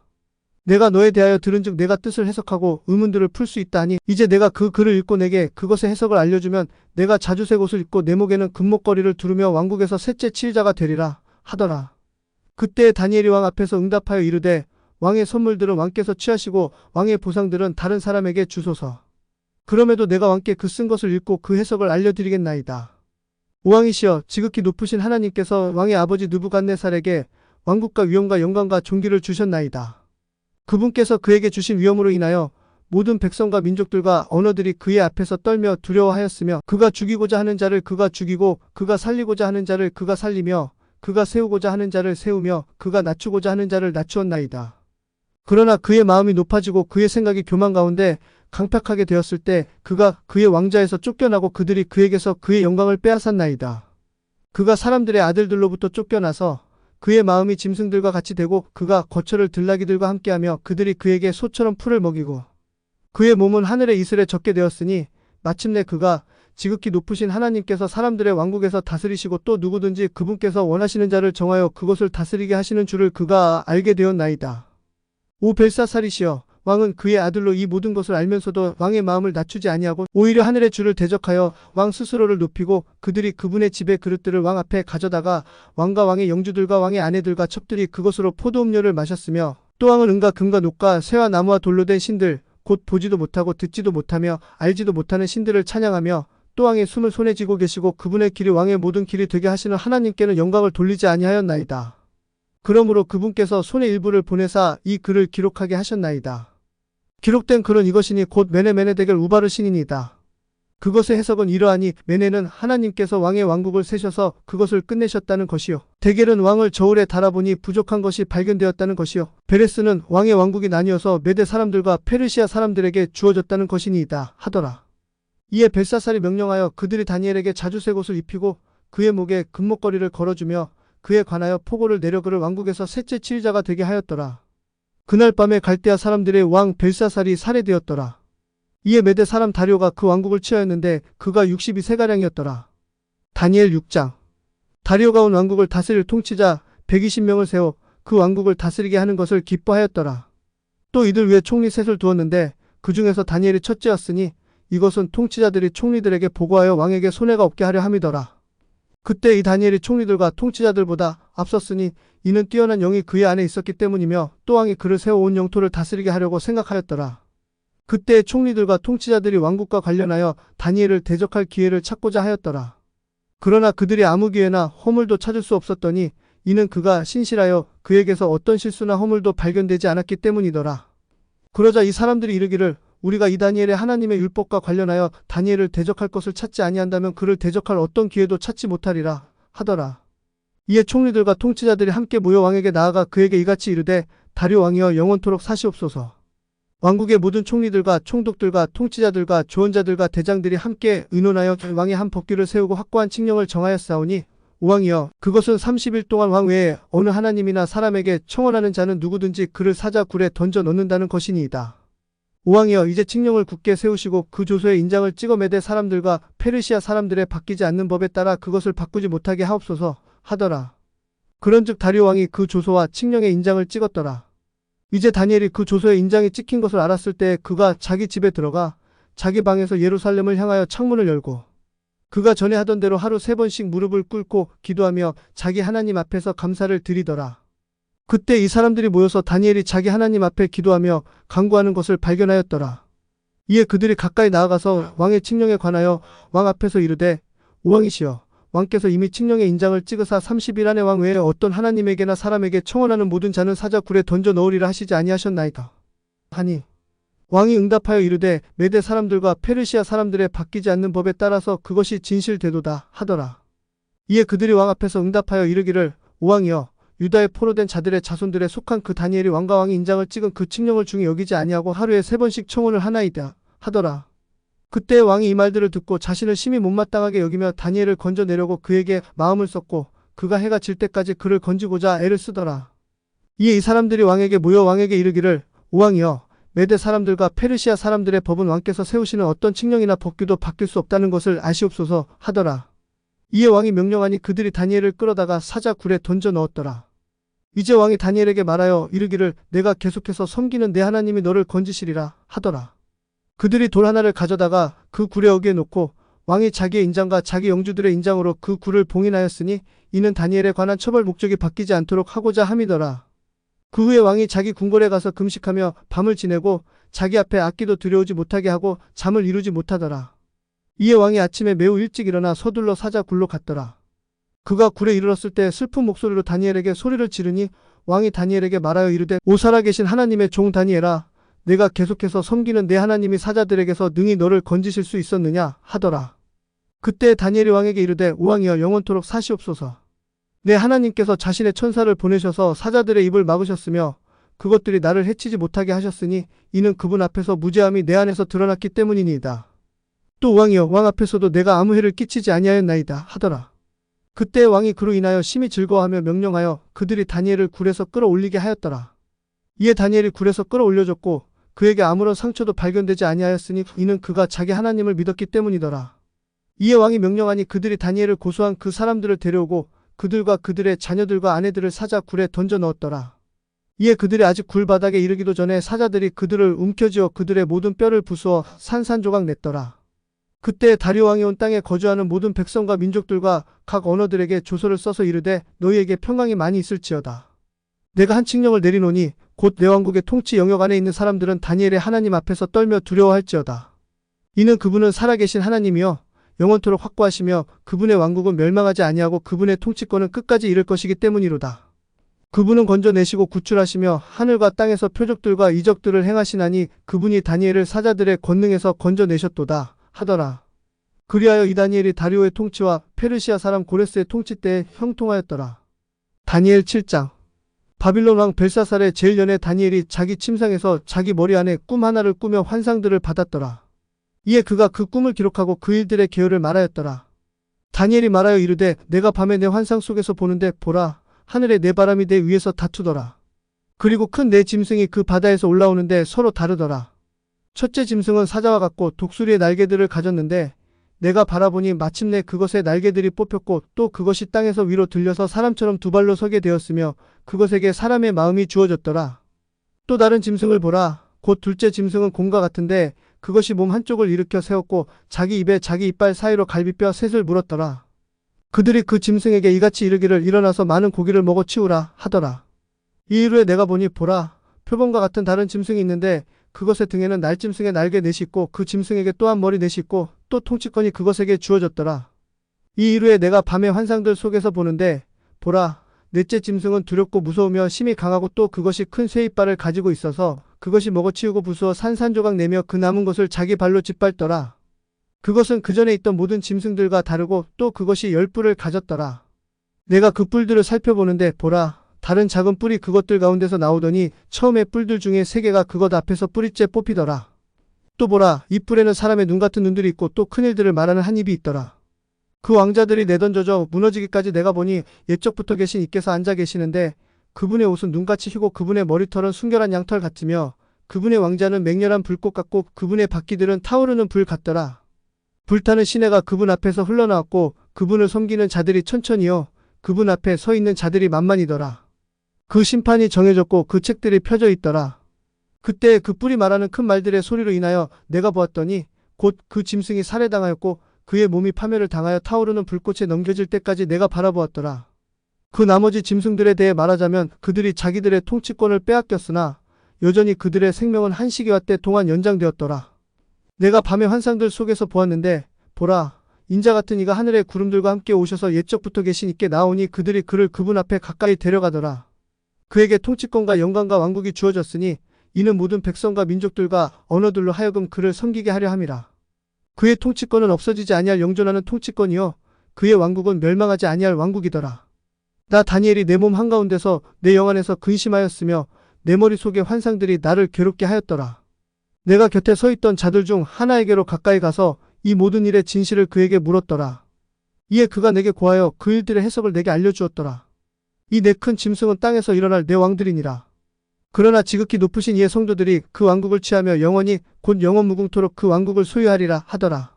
내가 너에 대하여 들은즉 내가 뜻을 해석하고 의문들을 풀 수 있다 하니 이제 내가 그 글을 읽고 내게 그것의 해석을 알려주면 내가 자주색 옷을 입고 내 목에는 금목걸이를 두르며 왕국에서 셋째 치리자가 되리라 하더라. 그때 다니엘이 왕 앞에서 응답하여 이르되 왕의 선물들은 왕께서 취하시고 왕의 보상들은 다른 사람에게 주소서. 그럼에도 내가 왕께 그 쓴 것을 읽고 그 해석을 알려드리겠나이다. 오왕이시여 지극히 높으신 하나님께서 왕의 아버지 느부갓네살에게 왕국과 위엄과 영광과 존귀를 주셨나이다. 그분께서 그에게 주신 위엄으로 인하여 모든 백성과 민족들과 언어들이 그의 앞에서 떨며 두려워하였으며 그가 죽이고자 하는 자를 그가 죽이고 그가 살리고자 하는 자를 그가 살리며 그가 세우고자 하는 자를 세우며 그가 낮추고자 하는 자를 낮추었나이다. 그러나 그의 마음이 높아지고 그의 생각이 교만 가운데 강팍하게 되었을 때 그가 그의 왕자에서 쫓겨나고 그들이 그에게서 그의 영광을 빼앗았나이다. 그가 사람들의 아들들로부터 쫓겨나서 그의 마음이 짐승들과 같이 되고 그가 거처를 들나귀들과 함께하며 그들이 그에게 소처럼 풀을 먹이고 그의 몸은 하늘의 이슬에 젖게 되었으니 마침내 그가 지극히 높으신 하나님께서 사람들의 왕국에서 다스리시고 또 누구든지 그분께서 원하시는 자를 정하여 그것을 다스리게 하시는 줄을 그가 알게 되었나이다. 오 벨사살이시여, 왕은 그의 아들로 이 모든 것을 알면서도 왕의 마음을 낮추지 아니하고 오히려 하늘의 주를 대적하여 왕 스스로를 높이고 그들이 그분의 집의 그릇들을 왕 앞에 가져다가 왕과 왕의 영주들과 왕의 아내들과 첩들이 그것으로 포도음료를 마셨으며 또 왕은 은과 금과 녹과 쇠와 나무와 돌로 된 신들 곧 보지도 못하고 듣지도 못하며 알지도 못하는 신들을 찬양하며 또 왕의 숨을 손에 쥐고 계시고 그분의 길이 왕의 모든 길이 되게 하시는 하나님께는 영광을 돌리지 아니하였나이다. 그러므로 그분께서 손의 일부를 보내사 이 글을 기록하게 하셨나이다. 기록된 글은 이것이니 곧 메네 데겔 우바르 신이니이다. 그것의 해석은 이러하니 메네는 하나님께서 왕의 왕국을 세셔서 그것을 끝내셨다는 것이요. 데겔은 왕을 저울에 달아보니 부족한 것이 발견되었다는 것이요. 베레스는 왕의 왕국이 나뉘어서 메대 사람들과 페르시아 사람들에게 주어졌다는 것이니이다 하더라. 이에 벨사살이 명령하여 그들이 다니엘에게 자주색 옷을 입히고 그의 목에 금목걸이를 걸어주며 그에 관하여 포고를 내려 그를 왕국에서 셋째 치리자가 되게 하였더라. 그날 밤에 갈대아 사람들의 왕 벨사살이 살해되었더라. 이에 메대 사람 다리오가 그 왕국을 취하였는데 그가 62세가량이었더라. 다니엘 6장. 다리오가 온 왕국을 다스릴 통치자 120명을 세워 그 왕국을 다스리게 하는 것을 기뻐하였더라. 또 이들 위에 총리 셋을 두었는데 그 중에서 다니엘이 첫째였으니 이것은 통치자들이 총리들에게 보고하여 왕에게 손해가 없게 하려 함이더라. 그때 이 다니엘이 총리들과 통치자들보다 앞섰으니 이는 뛰어난 영이 그의 안에 있었기 때문이며 또 왕이 그를 세워 온 영토를 다스리게 하려고 생각하였더라. 그때 총리들과 통치자들이 왕국과 관련하여 다니엘을 대적할 기회를 찾고자 하였더라. 그러나 그들이 아무 기회나 허물도 찾을 수 없었더니 이는 그가 신실하여 그에게서 어떤 실수나 허물도 발견되지 않았기 때문이더라. 그러자 이 사람들이 이르기를 우리가 이 다니엘의 하나님의 율법과 관련하여 다니엘을 대적할 것을 찾지 아니한다면 그를 대적할 어떤 기회도 찾지 못하리라 하더라. 이에 총리들과 통치자들이 함께 모여 왕에게 나아가 그에게 이같이 이르되 다리오 왕이여 영원토록 사시옵소서. 왕국의 모든 총리들과 총독들과 통치자들과 조언자들과 대장들이 함께 의논하여 왕의 한 법규를 세우고 확고한 칙령을 정하였사오니 오왕이여 그것은 30일 동안 왕 외에 어느 하나님이나 사람에게 청원하는 자는 누구든지 그를 사자굴에 던져 넣는다는 것이니이다. 오왕이여 이제 칙령을 굳게 세우시고 그 조서에 인장을 찍어 메대 사람들과 페르시아 사람들의 바뀌지 않는 법에 따라 그것을 바꾸지 못하게 하옵소서 하더라. 그런즉 다리오 왕이 그 조서와 칙령의 인장을 찍었더라. 이제 다니엘이 그 조서에 인장이 찍힌 것을 알았을 때 그가 자기 집에 들어가 자기 방에서 예루살렘을 향하여 창문을 열고 그가 전에 하던 대로 하루 3번씩 무릎을 꿇고 기도하며 자기 하나님 앞에서 감사를 드리더라. 그때 이 사람들이 모여서 다니엘이 자기 하나님 앞에 기도하며 간구하는 것을 발견하였더라. 이에 그들이 가까이 나아가서 왕의 칙령에 관하여 왕 앞에서 이르되 오왕이시여 왕께서 이미 칙령의 인장을 찍으사 30일 안에 왕 외에 어떤 하나님에게나 사람에게 청원하는 모든 자는 사자굴에 던져 넣으리라 하시지 아니하셨나이다 하니 왕이 응답하여 이르되 메대 사람들과 페르시아 사람들의 바뀌지 않는 법에 따라서 그것이 진실되도다 하더라. 이에 그들이 왕 앞에서 응답하여 이르기를 오왕이여 유다의 포로된 자들의 자손들에 속한 그 다니엘이 왕과 왕이 인장을 찍은 그 칙령을 중히 여기지 아니하고 하루에 3번씩 청혼을 하나이다 하더라. 그때 왕이 이 말들을 듣고 자신을 심히 못마땅하게 여기며 다니엘을 건져내려고 그에게 마음을 썼고 그가 해가 질 때까지 그를 건지고자 애를 쓰더라. 이에 이 사람들이 왕에게 모여 왕에게 이르기를 오왕이여 메대 사람들과 페르시아 사람들의 법은 왕께서 세우시는 어떤 칙령이나 법규도 바뀔 수 없다는 것을 아시옵소서 하더라. 이에 왕이 명령하니 그들이 다니엘을 끌어다가 사자굴에 던져 넣었더라. 이제 왕이 다니엘에게 말하여 이르기를 내가 계속해서 섬기는 내 하나님이 너를 건지시리라 하더라. 그들이 돌 하나를 가져다가 그 굴의 어귀에 놓고 왕이 자기의 인장과 자기 영주들의 인장으로 그 굴을 봉인하였으니 이는 다니엘에 관한 처벌 목적이 바뀌지 않도록 하고자 함이더라. 그 후에 왕이 자기 궁궐에 가서 금식하며 밤을 지내고 자기 앞에 악기도 들여오지 못하게 하고 잠을 이루지 못하더라. 이에 왕이 아침에 매우 일찍 일어나 서둘러 사자굴로 갔더라. 그가 굴에 이르렀을 때 슬픈 목소리로 다니엘에게 소리를 지르니 왕이 다니엘에게 말하여 이르되 오 살아계신 하나님의 종 다니엘아 내가 계속해서 섬기는 내 하나님이 사자들에게서 능히 너를 건지실 수 있었느냐 하더라. 그때 다니엘이 왕에게 이르되 오왕이여 영원토록 사시옵소서. 내 하나님께서 자신의 천사를 보내셔서 사자들의 입을 막으셨으며 그것들이 나를 해치지 못하게 하셨으니 이는 그분 앞에서 무죄함이 내 안에서 드러났기 때문이니이다. 또 왕이여 왕 앞에서도 내가 아무 해를 끼치지 아니하였나이다 하더라. 그때 왕이 그로 인하여 심히 즐거워하며 명령하여 그들이 다니엘을 굴에서 끌어올리게 하였더라. 이에 다니엘이 굴에서 끌어올려졌고 그에게 아무런 상처도 발견되지 아니하였으니 이는 그가 자기 하나님을 믿었기 때문이더라. 이에 왕이 명령하니 그들이 다니엘을 고소한 그 사람들을 데려오고 그들과 그들의 자녀들과 아내들을 사자 굴에 던져 넣었더라. 이에 그들이 아직 굴 바닥에 이르기도 전에 사자들이 그들을 움켜쥐어 그들의 모든 뼈를 부수어 산산조각 냈더라. 그때 다리오 왕이 온 땅에 거주하는 모든 백성과 민족들과 각 언어들에게 조서를 써서 이르되 너희에게 평강이 많이 있을지어다. 내가 한 칙령을 내리노니 곧 내 왕국의 통치 영역 안에 있는 사람들은 다니엘의 하나님 앞에서 떨며 두려워할지어다. 이는 그분은 살아계신 하나님이여 영원토록 확고하시며 그분의 왕국은 멸망하지 아니하고 그분의 통치권은 끝까지 이를 것이기 때문이로다. 그분은 건져내시고 구출하시며 하늘과 땅에서 표적들과 이적들을 행하시나니 그분이 다니엘을 사자들의 권능에서 건져내셨도다 하더라. 그리하여 이 다니엘이 다리오의 통치와 페르시아 사람 고레스의 통치 때에 형통하였더라. 다니엘 7장. 바빌론 왕 벨사살의 제일 연에 다니엘이 자기 침상에서 자기 머리 안에 꿈 하나를 꾸며 환상들을 받았더라. 이에 그가 그 꿈을 기록하고 그 일들의 계열을 말하였더라. 다니엘이 말하여 이르되 내가 밤에 내 환상 속에서 보는데 보라 하늘에 네 바람이 내 위에서 다투더라. 그리고 큰 네 짐승이 그 바다에서 올라오는데 서로 다르더라. 첫째 짐승은 사자와 같고 독수리의 날개들을 가졌는데 내가 바라보니 마침내 그것의 날개들이 뽑혔고 또 그것이 땅에서 위로 들려서 사람처럼 두 발로 서게 되었으며 그것에게 사람의 마음이 주어졌더라. 또 다른 짐승을 보라. 곧 둘째 짐승은 곰과 같은데 그것이 몸 한쪽을 일으켜 세웠고 자기 입에 자기 이빨 사이로 갈비뼈 셋을 물었더라. 그들이 그 짐승에게 이같이 이르기를 일어나서 많은 고기를 먹어 치우라 하더라. 이 이후에 내가 보니 보라 표범과 같은 다른 짐승이 있는데 그것의 등에는 날짐승의 날개 넷이 있고 그 짐승에게 또한 머리 넷이 있고 또 통치권이 그것에게 주어졌더라. 이 이후에 내가 밤의 환상들 속에서 보는데 보라 넷째 짐승은 두렵고 무서우며 심히 강하고 또 그것이 큰 쇠 이빨을 가지고 있어서 그것이 먹어치우고 부수어 산산조각 내며 그 남은 것을 자기 발로 짓밟더라. 그것은 그 전에 있던 모든 짐승들과 다르고 또 그것이 10뿔을 가졌더라. 내가 그 뿔들을 살펴보는데 보라 다른 작은 뿔이 그것들 가운데서 나오더니 처음에 뿔들 중에 3개가 그것 앞에서 뿌리째 뽑히더라. 또 보라 이 뿔에는 사람의 눈 같은 눈들이 있고 또 큰 일들을 말하는 한 입이 있더라. 그 왕자들이 내던져져 무너지기까지 내가 보니 옛적부터 계신 이께서 앉아 계시는데 그분의 옷은 눈같이 희고 그분의 머리털은 순결한 양털 같으며 그분의 왕자는 맹렬한 불꽃 같고 그분의 바퀴들은 타오르는 불 같더라. 불타는 시내가 그분 앞에서 흘러나왔고 그분을 섬기는 자들이 천천히요 그분 앞에 서 있는 자들이 만만이더라. 그 심판이 정해졌고 그 책들이 펴져 있더라. 그때 그 뿔이 말하는 큰 말들의 소리로 인하여 내가 보았더니 곧 그 짐승이 살해당하였고 그의 몸이 파멸을 당하여 타오르는 불꽃에 넘겨질 때까지 내가 바라보았더라. 그 나머지 짐승들에 대해 말하자면 그들이 자기들의 통치권을 빼앗겼으나 여전히 그들의 생명은 한 시기와 때 동안 연장되었더라. 내가 밤의 환상들 속에서 보았는데 보라 인자 같은 이가 하늘의 구름들과 함께 오셔서 옛적부터 계신 이께 나오니 그들이 그를 그분 앞에 가까이 데려가더라. 그에게 통치권과 영광과 왕국이 주어졌으니 이는 모든 백성과 민족들과 언어들로 하여금 그를 섬기게 하려 함이라. 그의 통치권은 없어지지 아니할 영존하는 통치권이요 그의 왕국은 멸망하지 아니할 왕국이더라. 나 다니엘이 내 몸 한가운데서 내 영 안에서 근심하였으며 내 머릿속의 환상들이 나를 괴롭게 하였더라. 내가 곁에 서 있던 자들 중 하나에게로 가까이 가서 이 모든 일의 진실을 그에게 물었더라. 이에 그가 내게 고하여 그 일들의 해석을 내게 알려주었더라. 이 네 큰 짐승은 땅에서 일어날 내 왕들이니라. 그러나 지극히 높으신 이의 성도들이 그 왕국을 취하며 영원히 곧 영원 무궁토록 그 왕국을 소유하리라 하더라.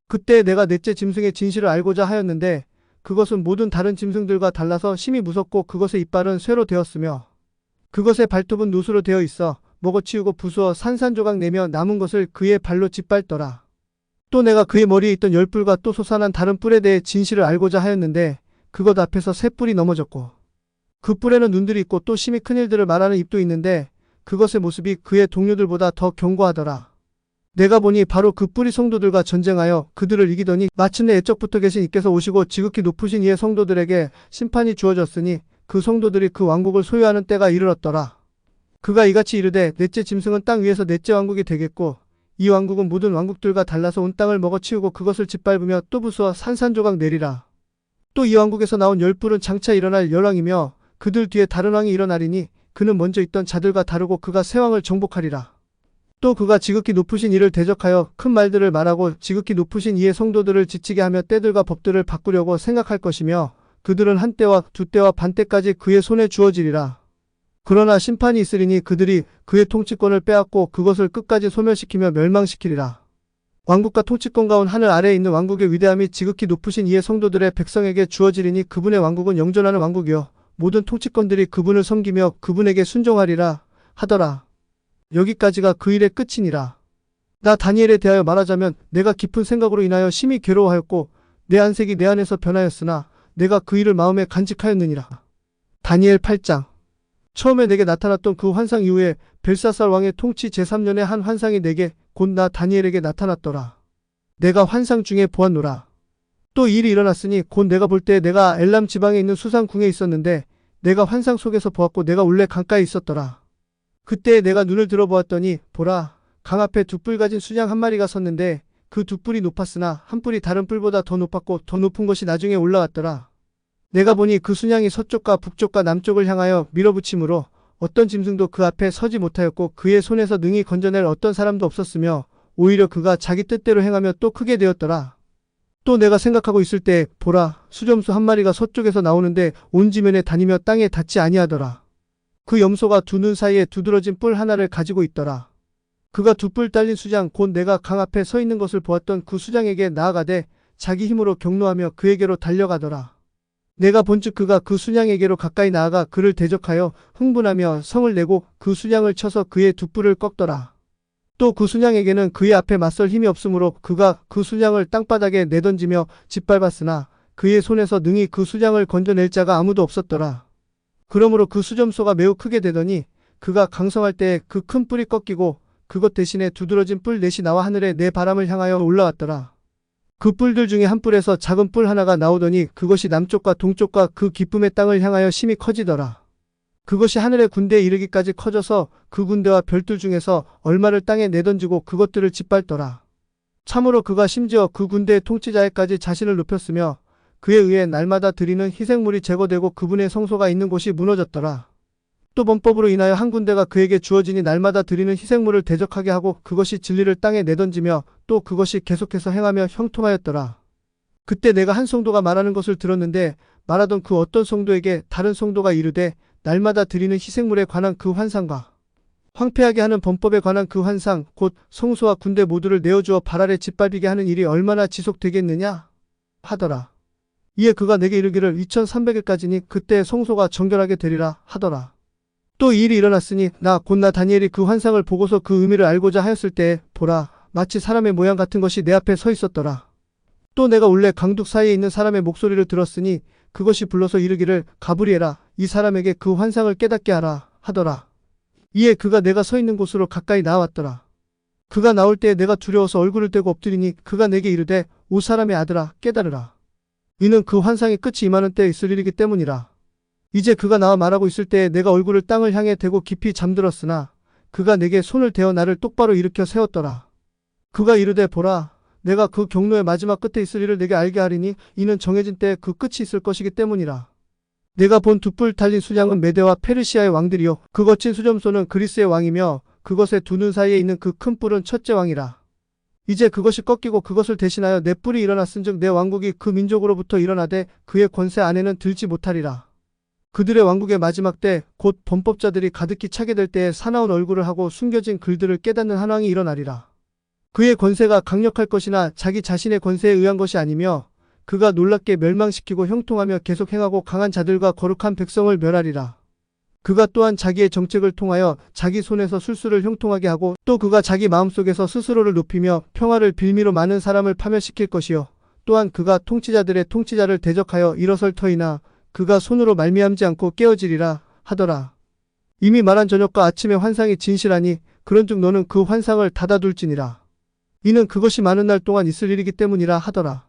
그때 내가 넷째 짐승의 진실을 알고자 하였는데 그것은 모든 다른 짐승들과 달라서 심히 무섭고 그것의 이빨은 쇠로 되었으며 그것의 발톱은 노수로 되어 있어 먹어치우고 부수어 산산조각 내며 남은 것을 그의 발로 짓밟더라. 또 내가 그의 머리에 있던 10뿔과 또 솟아난 다른 뿔에 대해 진실을 알고자 하였는데 그것 앞에서 세 뿔이 넘어졌고 그 뿔에는 눈들이 있고 또 심히 큰 일들을 말하는 입도 있는데 그것의 모습이 그의 동료들보다 더 견고하더라. 내가 보니 바로 그 뿔이 성도들과 전쟁하여 그들을 이기더니 마침내 옛적부터 계신 이께서 오시고 지극히 높으신 이의 성도들에게 심판이 주어졌으니 그 성도들이 그 왕국을 소유하는 때가 이르렀더라. 그가 이같이 이르되 넷째 짐승은 땅 위에서 넷째 왕국이 되겠고 이 왕국은 모든 왕국들과 달라서 온 땅을 먹어치우고 그것을 짓밟으며 또 부수어 산산조각 내리라. 또 이 왕국에서 나온 열뿔은 장차 일어날 열왕이며 그들 뒤에 다른 왕이 일어나리니 그는 먼저 있던 자들과 다르고 그가 새 왕을 정복하리라. 또 그가 지극히 높으신 이를 대적하여 큰 말들을 말하고 지극히 높으신 이의 성도들을 지치게 하며 때들과 법들을 바꾸려고 생각할 것이며 그들은 한때와 두때와 반때까지 그의 손에 주어지리라. 그러나 심판이 있으리니 그들이 그의 통치권을 빼앗고 그것을 끝까지 소멸시키며 멸망시키리라. 왕국과 통치권 가운 하늘 아래에 있는 왕국의 위대함이 지극히 높으신 이의 성도들의 백성에게 주어지리니 그분의 왕국은 영존하는 왕국이요 모든 통치권들이 그분을 섬기며 그분에게 순종하리라 하더라. 여기까지가 그 일의 끝이니라. 나 다니엘에 대하여 말하자면 내가 깊은 생각으로 인하여 심히 괴로워하였고 내 안색이 내 안에서 변하였으나 내가 그 일을 마음에 간직하였느니라. 다니엘 8장. 처음에 내게 나타났던 그 환상 이후에 벨사살 왕의 통치 제3년에 한 환상이 내게 곧 나 다니엘에게 나타났더라. 내가 환상 중에 보았노라. 또 일이 일어났으니 곧 내가 볼 때 내가 엘람 지방에 있는 수상궁에 있었는데 내가 환상 속에서 보았고 내가 울레 강가에 있었더라. 그때 내가 눈을 들어보았더니 보라 강 앞에 두 뿔 가진 수장 한 마리가 섰는데 그 두 뿔이 높았으나 한 뿔이 다른 뿔보다 더 높았고 더 높은 것이 나중에 올라왔더라. 내가 보니 그 순양이 서쪽과 북쪽과 남쪽을 향하여 밀어붙이므로 어떤 짐승도 그 앞에 서지 못하였고 그의 손에서 능히 건져낼 어떤 사람도 없었으며 오히려 그가 자기 뜻대로 행하며 또 크게 되었더라. 또 내가 생각하고 있을 때 보라 수점수 한 마리가 서쪽에서 나오는데 온 지면에 다니며 땅에 닿지 아니하더라. 그 염소가 두 눈 사이에 두드러진 뿔 하나를 가지고 있더라. 그가 두 뿔 달린 수장 곧 내가 강 앞에 서 있는 것을 보았던 그 수장에게 나아가되 자기 힘으로 경노하며 그에게로 달려가더라. 내가 본즉 그가 그 수장에게로 가까이 나아가 그를 대적하여 흥분하며 성을 내고 그 수장을 쳐서 그의 두 뿔을 꺾더라. 또 그 수장에게는 그의 앞에 맞설 힘이 없으므로 그가 그 수장을 땅바닥에 내던지며 짓밟았으나 그의 손에서 능히 그 수장을 건져낼 자가 아무도 없었더라. 그러므로 그 수점소가 매우 크게 되더니 그가 강성할 때에 그 큰 뿔이 꺾이고 그것 대신에 두드러진 뿔 넷이 나와 하늘에 내 바람을 향하여 올라왔더라. 그 뿔들 중에 한 뿔에서 작은 뿔 하나가 나오더니 그것이 남쪽과 동쪽과 그 기쁨의 땅을 향하여 심히 커지더라. 그것이 하늘의 군대에 이르기까지 커져서 그 군대와 별들 중에서 얼마를 땅에 내던지고 그것들을 짓밟더라. 참으로 그가 심지어 그 군대의 통치자에까지 자신을 높였으며 그에 의해 날마다 드리는 희생물이 제거되고 그분의 성소가 있는 곳이 무너졌더라. 또 범법으로 인하여 한 군대가 그에게 주어지니 날마다 드리는 희생물을 대적하게 하고 그것이 진리를 땅에 내던지며 또 그것이 계속해서 행하며 형통하였더라. 그때 내가 한 성도가 말하는 것을 들었는데 말하던 그 어떤 성도에게 다른 성도가 이르되 날마다 드리는 희생물에 관한 그 환상과 황폐하게 하는 범법에 관한 그 환상 곧 성소와 군대 모두를 내어주어 발 아래 짓밟히게 하는 일이 얼마나 지속되겠느냐 하더라. 이에 그가 내게 이르기를 2300일까지니 그때 성소가 정결하게 되리라 하더라. 또 이 일이 일어났으니 나 곧 나 다니엘이 그 환상을 보고서 그 의미를 알고자 하였을 때 보라 마치 사람의 모양 같은 것이 내 앞에 서 있었더라. 또 내가 원래 강둑 사이에 있는 사람의 목소리를 들었으니 그것이 불러서 이르기를 가브리엘아 이 사람에게 그 환상을 깨닫게 하라 하더라. 이에 그가 내가 서 있는 곳으로 가까이 나왔더라. 그가 나올 때에 내가 두려워서 얼굴을 떼고 엎드리니 그가 내게 이르되 오 사람의 아들아 깨달으라. 이는 그 환상의 끝이 임하는 때에 있을 일이기 때문이라. 이제 그가 나와 말하고 있을 때에 내가 얼굴을 땅을 향해 대고 깊이 잠들었으나 그가 내게 손을 대어 나를 똑바로 일으켜 세웠더라. 그가 이르되 보라 내가 그 경로의 마지막 끝에 있을 일을 내게 알게 하리니 이는 정해진 때에 그 끝이 있을 것이기 때문이라. 내가 본 두 뿔 달린 수장은 메대와 페르시아의 왕들이요 그 거친 수점소는 그리스의 왕이며 그것의 두 눈 사이에 있는 그 큰 뿔은 첫째 왕이라. 이제 그것이 꺾이고 그것을 대신하여 내 뿔이 일어났은즉 내 왕국이 그 민족으로부터 일어나되 그의 권세 안에는 들지 못하리라. 그들의 왕국의 마지막 때 곧 범법자들이 가득히 차게 될 때에 사나운 얼굴을 하고 숨겨진 글들을 깨닫는 한 왕이 일어나리라. 그의 권세가 강력할 것이나 자기 자신의 권세에 의한 것이 아니며 그가 놀랍게 멸망시키고 형통하며 계속 행하고 강한 자들과 거룩한 백성을 멸하리라. 그가 또한 자기의 정책을 통하여 자기 손에서 술수를 형통하게 하고 또 그가 자기 마음속에서 스스로를 높이며 평화를 빌미로 많은 사람을 파멸시킬 것이요 또한 그가 통치자들의 통치자를 대적하여 일어설 터이나 그가 손으로 말미암지 않고 깨어지리라 하더라. 이미 말한 저녁과 아침의 환상이 진실하니 그런즉 너는 그 환상을 닫아둘지니라. 이는 그것이 많은 날 동안 있을 일이기 때문이라 하더라.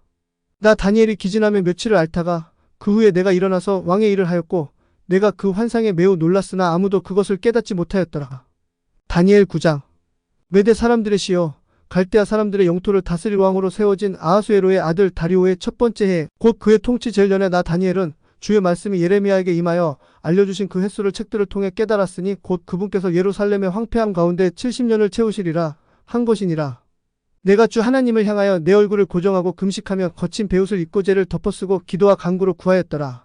나 다니엘이 기진하며 며칠을 앓다가 그 후에 내가 일어나서 왕의 일을 하였고 내가 그 환상에 매우 놀랐으나 아무도 그것을 깨닫지 못하였더라. 다니엘 9장. 메대 사람들의 시여, 갈대아 사람들의 영토를 다스릴 왕으로 세워진 아하수에로의 아들 다리오의 첫 번째 해, 곧 그의 통치 제일 년에 나 다니엘은 주의 말씀이 예레미야에게 임하여 알려주신 그 횟수를 책들을 통해 깨달았으니 곧 그분께서 예루살렘의 황폐함 가운데 70년을 채우시리라 한 것이니라. 내가 주 하나님을 향하여 내 얼굴을 고정하고 금식하며 거친 베옷을 입고 죄를 덮어쓰고 기도와 간구로 구하였더라.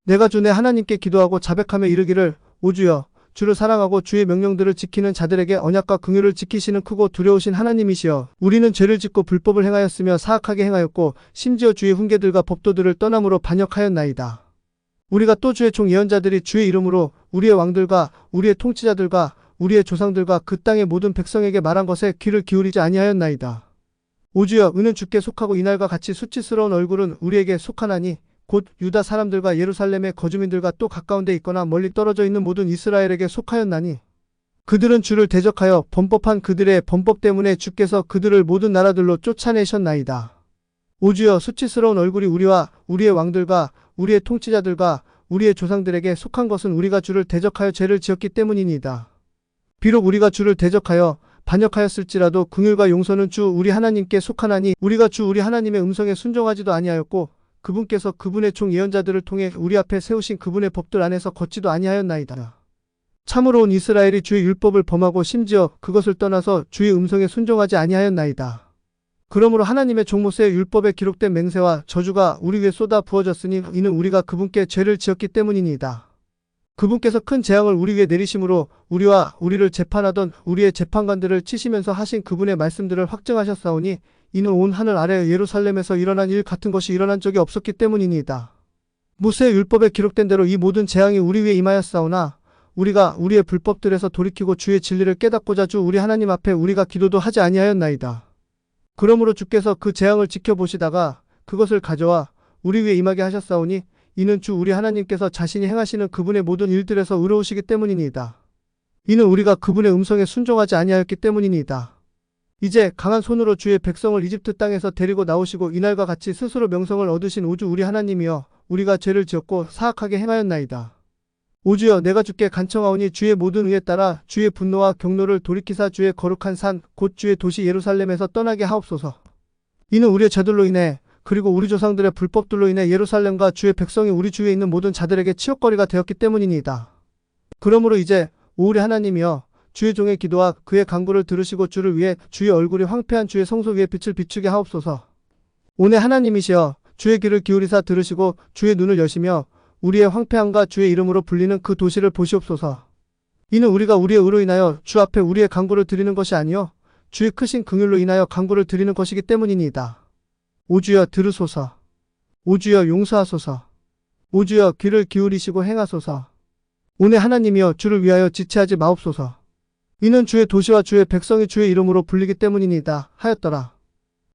내가 주 내 하나님께 기도하고 자백하며 이르기를, 오 주여, 주를 사랑하고 주의 명령들을 지키는 자들에게 언약과 긍휼을 지키시는 크고 두려우신 하나님이시여, 우리는 죄를 짓고 불법을 행하였으며 사악하게 행하였고 심지어 주의 훈계들과 법도들을 떠남으로 반역하였나이다. 우리가 또 주의 종 예언자들이 주의 이름으로 우리의 왕들과 우리의 통치자들과 우리의 조상들과 그 땅의 모든 백성에게 말한 것에 귀를 기울이지 아니하였나이다. 오 주여, 은은 주께 속하고 이날과 같이 수치스러운 얼굴은 우리에게 속하나니 곧 유다 사람들과 예루살렘의 거주민들과 또 가까운 데 있거나 멀리 떨어져 있는 모든 이스라엘에게 속하였나니 그들은 주를 대적하여 범법한 그들의 범법 때문에 주께서 그들을 모든 나라들로 쫓아내셨나이다. 오 주여, 수치스러운 얼굴이 우리와 우리의 왕들과 우리의 통치자들과 우리의 조상들에게 속한 것은 우리가 주를 대적하여 죄를 지었기 때문이니이다. 비록 우리가 주를 대적하여 반역하였을지라도 긍휼과 용서는 주 우리 하나님께 속하나니 우리가 주 우리 하나님의 음성에 순종하지도 아니하였고 그분께서 그분의 종 예언자들을 통해 우리 앞에 세우신 그분의 법들 안에서 걷지도 아니하였나이다. 참으로 온 이스라엘이 주의 율법을 범하고 심지어 그것을 떠나서 주의 음성에 순종하지 아니하였나이다. 그러므로 하나님의 종 모세의 율법에 기록된 맹세와 저주가 우리 위에 쏟아 부어졌으니 이는 우리가 그분께 죄를 지었기 때문이니이다. 그분께서 큰 재앙을 우리 위에 내리심으로 우리와 우리를 재판하던 우리의 재판관들을 치시면서 하신 그분의 말씀들을 확증하셨사오니 이는 온 하늘 아래 예루살렘에서 일어난 일 같은 것이 일어난 적이 없었기 때문이니이다. 모세의 율법에 기록된 대로 이 모든 재앙이 우리 위에 임하였사오나 우리가 우리의 불법들에서 돌이키고 주의 진리를 깨닫고자 주 우리 하나님 앞에 우리가 기도도 하지 아니하였나이다. 그러므로 주께서 그 재앙을 지켜보시다가 그것을 가져와 우리 위에 임하게 하셨사오니 이는 주 우리 하나님께서 자신이 행하시는 그분의 모든 일들에서 의로우시기 때문이니이다. 이는 우리가 그분의 음성에 순종하지 아니하였기 때문이니이다. 이제 강한 손으로 주의 백성을 이집트 땅에서 데리고 나오시고 이날과 같이 스스로 명성을 얻으신 오주 우리 하나님이여, 우리가 죄를 지었고 사악하게 행하였나이다. 오주여, 내가 주께 간청하오니 주의 모든 의에 따라 주의 분노와 경노를 돌이키사 주의 거룩한 산 곧 주의 도시 예루살렘에서 떠나게 하옵소서. 이는 우리의 죄들로 인해 그리고 우리 조상들의 불법들로 인해 예루살렘과 주의 백성이 우리 주위에 있는 모든 자들에게 치욕거리가 되었기 때문이니이다. 그러므로 이제 오 우리 하나님이여, 주의 종의 기도와 그의 간구를 들으시고 주를 위해 주의 얼굴이 황폐한 주의 성소 위에 빛을 비추게 하옵소서. 오내 하나님이시여, 주의 귀를 기울이사 들으시고 주의 눈을 여시며 우리의 황폐함과 주의 이름으로 불리는 그 도시를 보시옵소서. 이는 우리가 우리의 의로 인하여 주 앞에 우리의 간구를 드리는 것이 아니요 주의 크신 긍휼로 인하여 간구를 드리는 것이기 때문이니이다. 오 주여, 들으소서. 오 주여, 용서하소서. 오 주여, 귀를 기울이시고 행하소서. 오내 하나님이여, 주를 위하여 지체하지 마옵소서. 이는 주의 도시와 주의 백성이 주의 이름으로 불리기 때문이니이다 하였더라.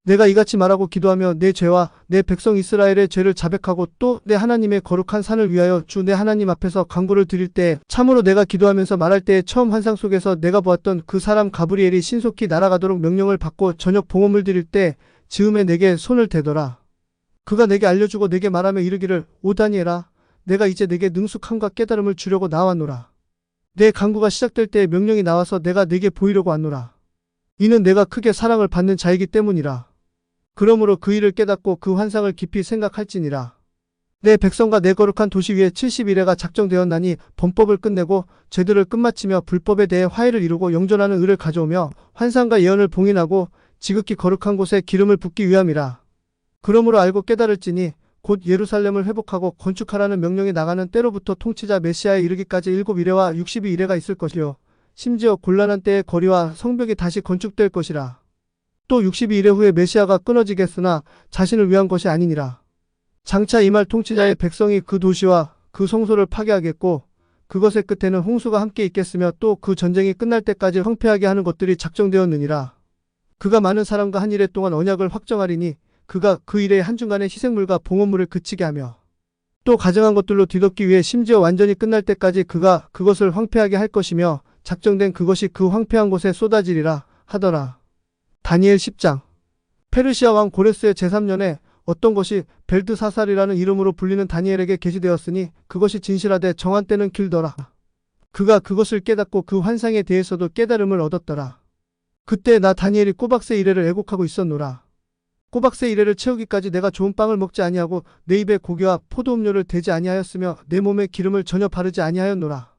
내가 이같이 말하고 기도하며 내 죄와 내 백성 이스라엘의 죄를 자백하고 또 내 하나님의 거룩한 산을 위하여 주 내 하나님 앞에서 간구를 드릴 때 참으로 내가 기도하면서 말할 때에 처음 환상 속에서 내가 보았던 그 사람 가브리엘이 신속히 날아가도록 명령을 받고 저녁 봉헌을 드릴 때 즈음에 내게 손을 대더라. 그가 내게 알려주고 내게 말하며 이르기를, 오 다니엘아, 내가 이제 내게 능숙함과 깨달음을 주려고 나왔노라. 내 간구가 시작될 때에 명령이 나와서 내가 내게 보이려고 왔노라. 이는 내가 크게 사랑을 받는 자이기 때문이라. 그러므로 그 일을 깨닫고 그 환상을 깊이 생각할지니라. 내 백성과 내 거룩한 도시 위에 70일에가 작정되었나니 범법을 끝내고 죄들을 끝마치며 불법에 대해 화해를 이루고 영존하는 의를 가져오며 환상과 예언을 봉인하고 지극히 거룩한 곳에 기름을 붓기 위함이라. 그러므로 알고 깨달을지니 곧 예루살렘을 회복하고 건축하라는 명령이 나가는 때로부터 통치자 메시아에 이르기까지 7이레와 62이레가 있을 것이요 심지어 곤란한 때에 거리와 성벽이 다시 건축될 것이라. 또 62이레 후에 메시아가 끊어지겠으나 자신을 위한 것이 아니니라. 장차 이 말 통치자의 백성이 그 도시와 그 성소를 파괴하겠고 그것의 끝에는 홍수가 함께 있겠으며 또 그 전쟁이 끝날 때까지 황폐하게 하는 것들이 작정되었느니라. 그가 많은 사람과 한 일해 동안 언약을 확정하리니 그가 그 일의 한중간에 희생물과 봉헌물을 그치게 하며 또 가증한 것들로 뒤덮기 위해 심지어 완전히 끝날 때까지 그가 그것을 황폐하게 할 것이며 작정된 그것이 그 황폐한 곳에 쏟아지리라 하더라. 다니엘 10장. 페르시아 왕 고레스의 제3년에 어떤 것이 벨드사살이라는 이름으로 불리는 다니엘에게 계시되었으니 그것이 진실하되 정한 때는 길더라. 그가 그것을 깨닫고 그 환상에 대해서도 깨달음을 얻었더라. 그때 나 다니엘이 꼬박새 이래를 애곡하고 있었노라. 꼬박새 이래를 채우기까지 내가 좋은 빵을 먹지 아니하고 내 입에 고기와 포도음료를 대지 아니하였으며 내 몸에 기름을 전혀 바르지 아니하였노라.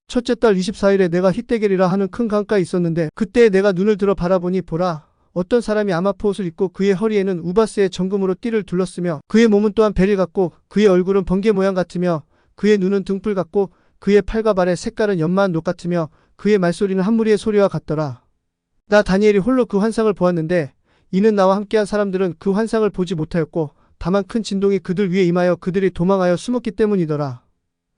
첫째 달 24일에 내가 히데겔이라 하는 큰 강가에 있었는데 그때 내가 눈을 들어 바라보니 보라, 어떤 사람이 아마포 옷을 입고 그의 허리에는 우바스의 정금으로 띠를 둘렀으며 그의 몸은 또한 베릴 같고 그의 얼굴은 번개 모양 같으며 그의 눈은 등불 같고 그의 팔과 발의 색깔은 연마한 녹 같으며 그의 말소리는 한 무리의 소리와 같더라. 나 다니엘이 홀로 그 환상을 보았는데 이는 나와 함께한 사람들은 그 환상을 보지 못하였고 다만 큰 진동이 그들 위에 임하여 그들이 도망하여 숨었기 때문이더라.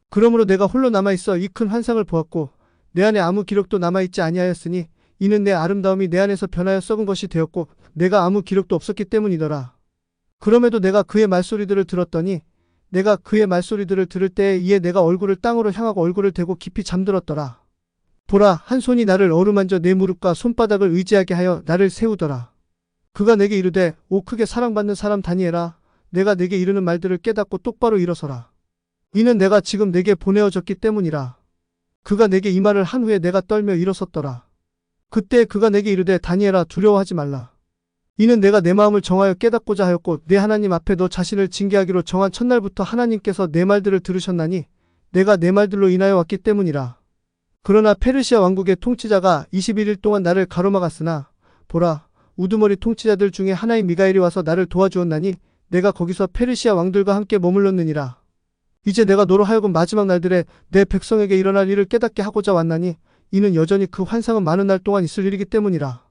그러므로 내가 홀로 남아있어 이 큰 환상을 보았고 내 안에 아무 기록도 남아있지 아니하였으니 이는 내 아름다움이 내 안에서 변하여 썩은 것이 되었고 내가 아무 기록도 없었기 때문이더라. 그럼에도 내가 그의 말소리들을 들었더니 내가 그의 말소리들을 들을 때에 이에 내가 얼굴을 땅으로 향하고 얼굴을 대고 깊이 잠들었더라. 보라, 한 손이 나를 어루만져 내 무릎과 손바닥을 의지하게 하여 나를 세우더라. 그가 내게 이르되 오 크게 사랑받는 사람 다니엘아, 내가 내게 이르는 말들을 깨닫고 똑바로 일어서라. 이는 내가 지금 내게 보내어졌기 때문이라. 그가 내게 이 말을 한 후에 내가 떨며 일어섰더라. 그때 그가 내게 이르되 다니엘아, 두려워하지 말라. 이는 내가 내 마음을 정하여 깨닫고자 하였고 내 하나님 앞에 너 자신을 징계하기로 정한 첫날부터 하나님께서 내 말들을 들으셨나니 내가 내 말들로 인하여 왔기 때문이라. 그러나 페르시아 왕국의 통치자가 21일 동안 나를 가로막았으나 보라, 우두머리 통치자들 중에 하나인 미가엘이 와서 나를 도와주었나니 내가 거기서 페르시아 왕들과 함께 머물렀느니라. 이제 내가 너로 하여금 마지막 날들에 내 백성에게 일어날 일을 깨닫게 하고자 왔나니 이는 여전히 그 환상은 많은 날 동안 있을 일이기 때문이라.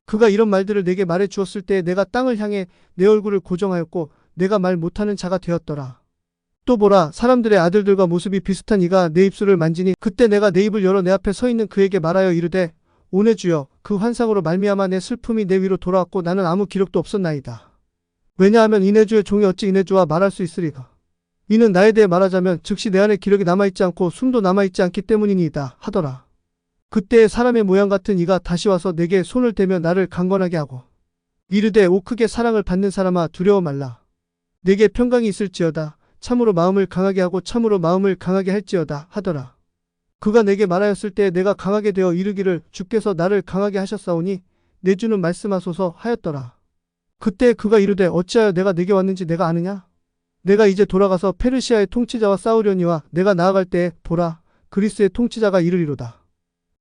그가 이런 말들을 내게 말해 주었을 때 내가 땅을 향해 내 얼굴을 고정하였고 내가 말 못하는 자가 되었더라. 또 보라, 사람들의 아들들과 모습이 비슷한 이가 내 입술을 만지니 그때 내가 내 입을 열어 내 앞에 서 있는 그에게 말하여 이르되 오내 주여, 그 환상으로 말미암아 내 슬픔이 내 위로 돌아왔고 나는 아무 기록도 없었나이다. 왜냐하면 이내주의 종이 어찌 이내주와 말할 수 있으리까. 이는 나에 대해 말하자면 즉시 내 안에 기력이 남아있지 않고 숨도 남아있지 않기 때문이니이다 하더라. 그때 사람의 모양 같은 이가 다시 와서 내게 손을 대며 나를 강건하게 하고 이르되 오 크게 사랑을 받는 사람아, 두려워 말라. 내게 평강이 있을지어다. 참으로 마음을 강하게 하고 참으로 마음을 강하게 할지어다 하더라. 그가 내게 말하였을 때 내가 강하게 되어 이르기를 주께서 나를 강하게 하셨사오니 내 주는 말씀하소서 하였더라. 그때 그가 이르되 어찌하여 내가 내게 왔는지 내가 아느냐? 내가 이제 돌아가서 페르시아의 통치자와 싸우려니와 내가 나아갈 때에 보라, 그리스의 통치자가 이르리로다.